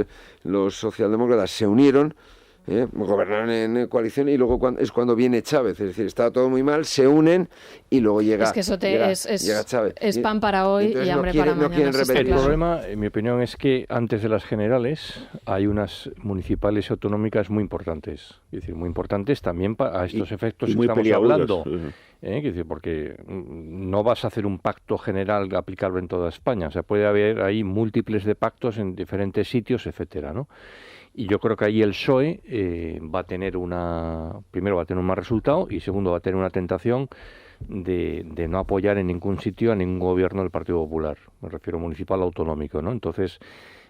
E: socialdemócratas, se unieron, gobernaron en coalición, y luego es cuando viene Chávez, es decir, está todo muy mal, se unen y luego llega,
A: es que eso
E: llega Chávez.
A: Es pan para hoy y hambre para mañana.
C: El problema, en mi opinión, es que antes de las generales hay unas municipales y autonómicas muy importantes, es decir, muy importantes también a estos efectos que estamos hablando. Porque no vas a hacer un pacto general aplicable en toda España, o sea, puede haber ahí múltiples de pactos en diferentes sitios, etcétera, ¿no? Y yo creo que ahí el PSOE va a tener primero va a tener un mal resultado y segundo va a tener una tentación de no apoyar en ningún sitio a ningún gobierno del Partido Popular, me refiero municipal autonómico, ¿no? Entonces,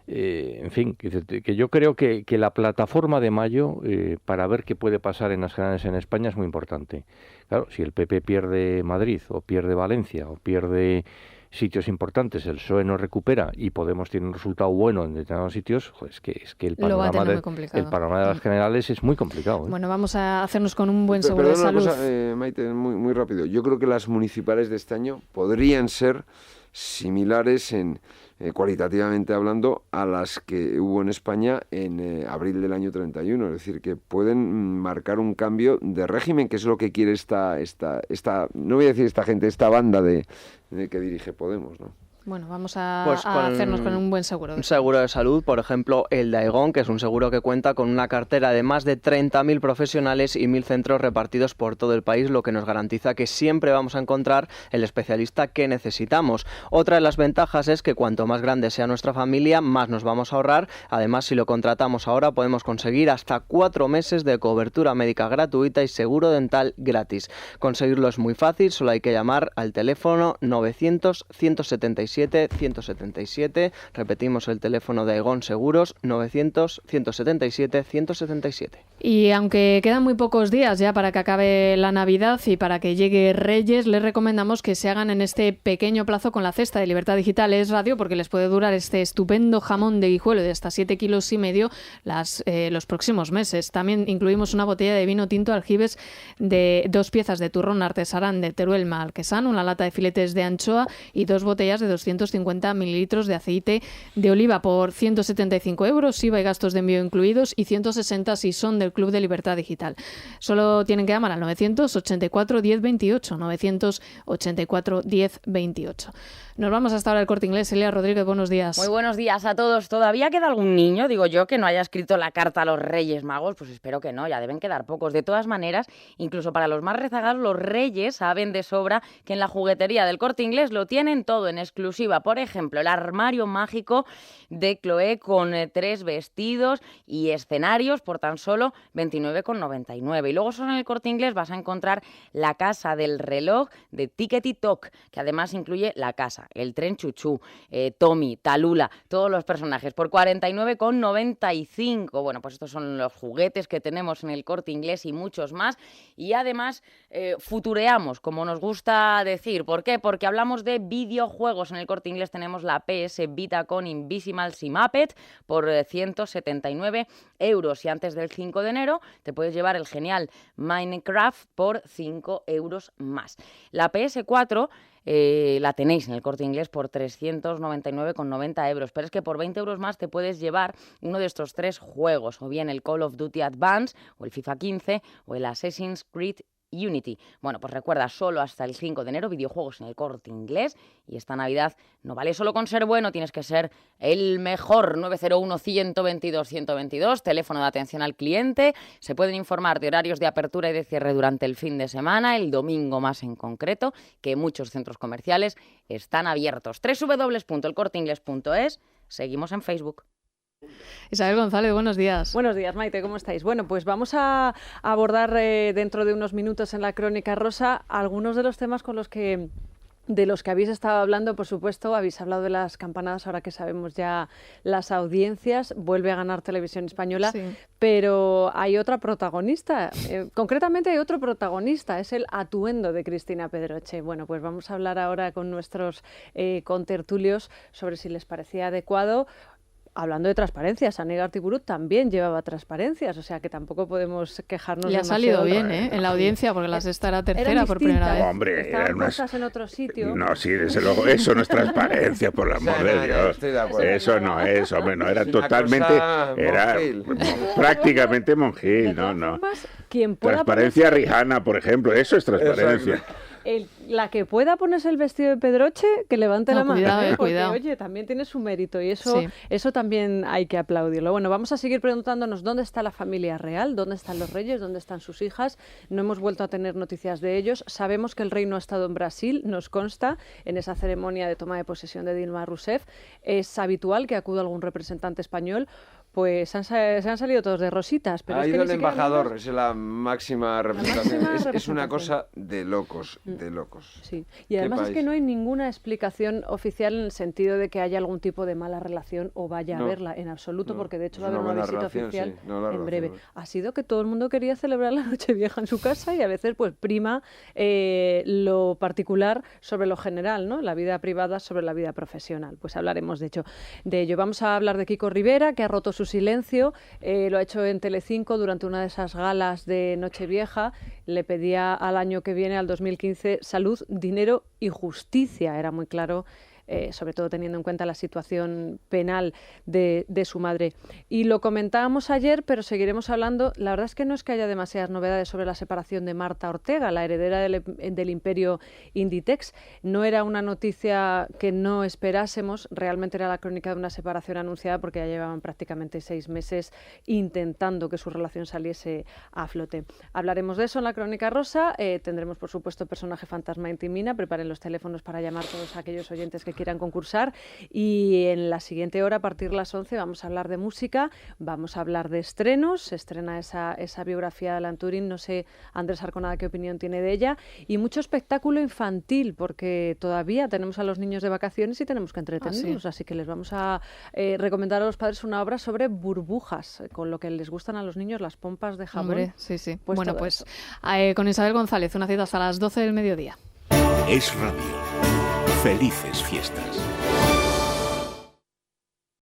C: en fin, que yo creo que la plataforma de mayo para ver qué puede pasar en las generales en España es muy importante. Claro, si el PP pierde Madrid o pierde Valencia o pierde sitios importantes, el PSOE no recupera y Podemos tiene un resultado bueno en determinados sitios, es que el panorama de las generales es muy complicado.
A: Bueno, vamos a hacernos con un buen seguro de salud.
E: Una cosa, Maite, muy rápido. Yo creo que las municipales de este año podrían ser similares cualitativamente hablando a las que hubo en España en abril del año 31, es decir, que pueden marcar un cambio de régimen, que es lo que quiere esta no voy a decir esta gente, esta banda de que dirige Podemos, ¿no?
A: Bueno, vamos a hacernos con un buen seguro.
D: Un seguro de salud, por ejemplo, el de Aegon, que es un seguro que cuenta con una cartera de más de 30.000 profesionales y 1.000 centros repartidos por todo el país, lo que nos garantiza que siempre vamos a encontrar el especialista que necesitamos. Otra de las ventajas es que cuanto más grande sea nuestra familia, más nos vamos a ahorrar. Además, si lo contratamos ahora, podemos conseguir hasta 4 meses de cobertura médica gratuita y seguro dental gratis. Conseguirlo es muy fácil, solo hay que llamar al teléfono 900-177-177. Repetimos el teléfono de Aegon Seguros, 900-177-177.
A: Y aunque quedan muy pocos días ya para que acabe la Navidad y para que llegue Reyes, les recomendamos que se hagan en este pequeño plazo con la cesta de Libertad Digital Es Radio, porque les puede durar este estupendo jamón de Guijuelo de hasta 7,5 kilos los próximos meses. También incluimos una botella de vino tinto Aljibes de 2 piezas de turrón artesanal de Teruel Marquesán, una lata de filetes de anchoa y 2 botellas de 250 mililitros de aceite de oliva por 175 €, IVA y gastos de envío incluidos, y 160 si son del Club de Libertad Digital. Solo tienen que llamar al 984 10 28, 984 10 28. Nos vamos hasta ahora al Corte Inglés. Elia Rodríguez, buenos días.
F: Muy buenos días a todos. ¿Todavía queda algún niño, digo yo, que no haya escrito la carta a los Reyes Magos? Pues espero que no, ya deben quedar pocos. De todas maneras, incluso para los más rezagados, los Reyes saben de sobra que en la juguetería del Corte Inglés lo tienen todo en exclusiva. Por ejemplo, el armario mágico de Chloé con 3 vestidos y escenarios por tan solo 29,99. Y luego solo en el Corte Inglés vas a encontrar la casa del reloj de Tickety Tock, que además incluye la casa, el tren Chuchú, Tommy, Talula, todos los personajes, por 49,95. Bueno, pues estos son los juguetes que tenemos en el Corte Inglés y muchos más. Y además futureamos, como nos gusta decir. ¿Por qué? Porque hablamos de videojuegos. En el Corte Inglés tenemos la PS Vita con Invisimals y Muppet por 179 €. Y antes del 5 de enero te puedes llevar el genial Minecraft por 5 € más. La PS4 la tenéis en el Corte Inglés por 399,90 €, pero es que por 20 € más te puedes llevar uno de estos 3 juegos, o bien el Call of Duty Advance, o el FIFA 15, o el Assassin's Creed Unity. Bueno, pues recuerda, solo hasta el 5 de enero, videojuegos en el Corte Inglés, y esta Navidad no vale solo con ser bueno, tienes que ser el mejor. 901-122-122, teléfono de atención al cliente. Se pueden informar de horarios de apertura y de cierre durante el fin de semana, el domingo más en concreto, que muchos centros comerciales están abiertos. www.elcorteingles.es. Seguimos en Facebook.
A: Isabel González, buenos días.
I: Buenos días, Maite, ¿cómo estáis? Bueno, pues vamos a abordar dentro de unos minutos en la Crónica Rosa algunos de los temas de los que habéis estado hablando. Por supuesto, habéis hablado de las campanadas, ahora que sabemos ya las audiencias. Vuelve a ganar Televisión Española, sí. Pero hay otra protagonista. Concretamente hay otro protagonista, es el atuendo de Cristina Pedroche. Bueno, pues vamos a hablar ahora con nuestros contertulios sobre si les parecía adecuado. Hablando de transparencias, Ane Gartiburu también llevaba transparencias, o sea que tampoco podemos quejarnos.
A: Le ha salido bien, en la audiencia, porque la sexta era tercera por primera vez.
B: Hombre,
I: estaban puestas en otro sitio.
B: No, sí, desde luego, eso no es transparencia, por el amor de Dios. Eso no es, hombre, no, era totalmente, era prácticamente monjil, no. Transparencia Rihanna, por ejemplo, eso es transparencia.
I: La que pueda ponerse el vestido de Pedroche, que levante la mano.
A: Cuidado,
I: porque,
A: cuidado.
I: Oye, también tiene su mérito y eso también hay que aplaudirlo. Bueno, vamos a seguir preguntándonos dónde está la familia real, dónde están los reyes, dónde están sus hijas. No hemos vuelto a tener noticias de ellos. Sabemos que el rey no ha estado en Brasil, nos consta, en esa ceremonia de toma de posesión de Dilma Rousseff. Es habitual que acuda algún representante español. Pues se han salido todos de rositas. Pero
E: ha
I: es que
E: ido el embajador, es la máxima representación. Es una cosa de locos, de locos.
I: Sí, y además es que no hay ninguna explicación oficial en el sentido de que haya algún tipo de mala relación o vaya a haberla en absoluto, porque de hecho va a haber una visita oficial en breve. Ha sido que todo el mundo quería celebrar la Nochevieja en su casa y a veces pues prima lo particular sobre lo general, ¿no? La vida privada sobre la vida profesional. Pues hablaremos de ello. Vamos a hablar de Kiko Rivera, que ha roto su silencio, lo ha hecho en Telecinco durante una de esas galas de Nochevieja. Le pedía al año que viene, al 2015, salud, dinero y justicia. Era muy claro sobre todo teniendo en cuenta la situación penal de su madre. Y lo comentábamos ayer, pero seguiremos hablando. La verdad es que no es que haya demasiadas novedades sobre la separación de Marta Ortega, la heredera del imperio Inditex. No era una noticia que no esperásemos, realmente era la crónica de una separación anunciada porque ya llevaban prácticamente 6 meses intentando que su relación saliese a flote. Hablaremos de eso en la Crónica Rosa, tendremos por supuesto personaje fantasma en Timina, preparen los teléfonos para llamar a todos aquellos oyentes que quieran concursar y en la siguiente hora, a partir de las 11, vamos a hablar de música, vamos a hablar de estrenos, se estrena esa biografía de Alan Turing, no sé Andrés Arconada qué opinión tiene de ella, y mucho espectáculo infantil, porque todavía tenemos a los niños de vacaciones y tenemos que entretenerlos, así que les vamos a recomendar a los padres una obra sobre burbujas, con lo que les gustan a los niños las pompas de jabón.
A: Hombre, sí.
I: Pues
A: bueno, pues con Isabel González, una cita hasta las 12 del mediodía.
N: Es Radio. Felices fiestas.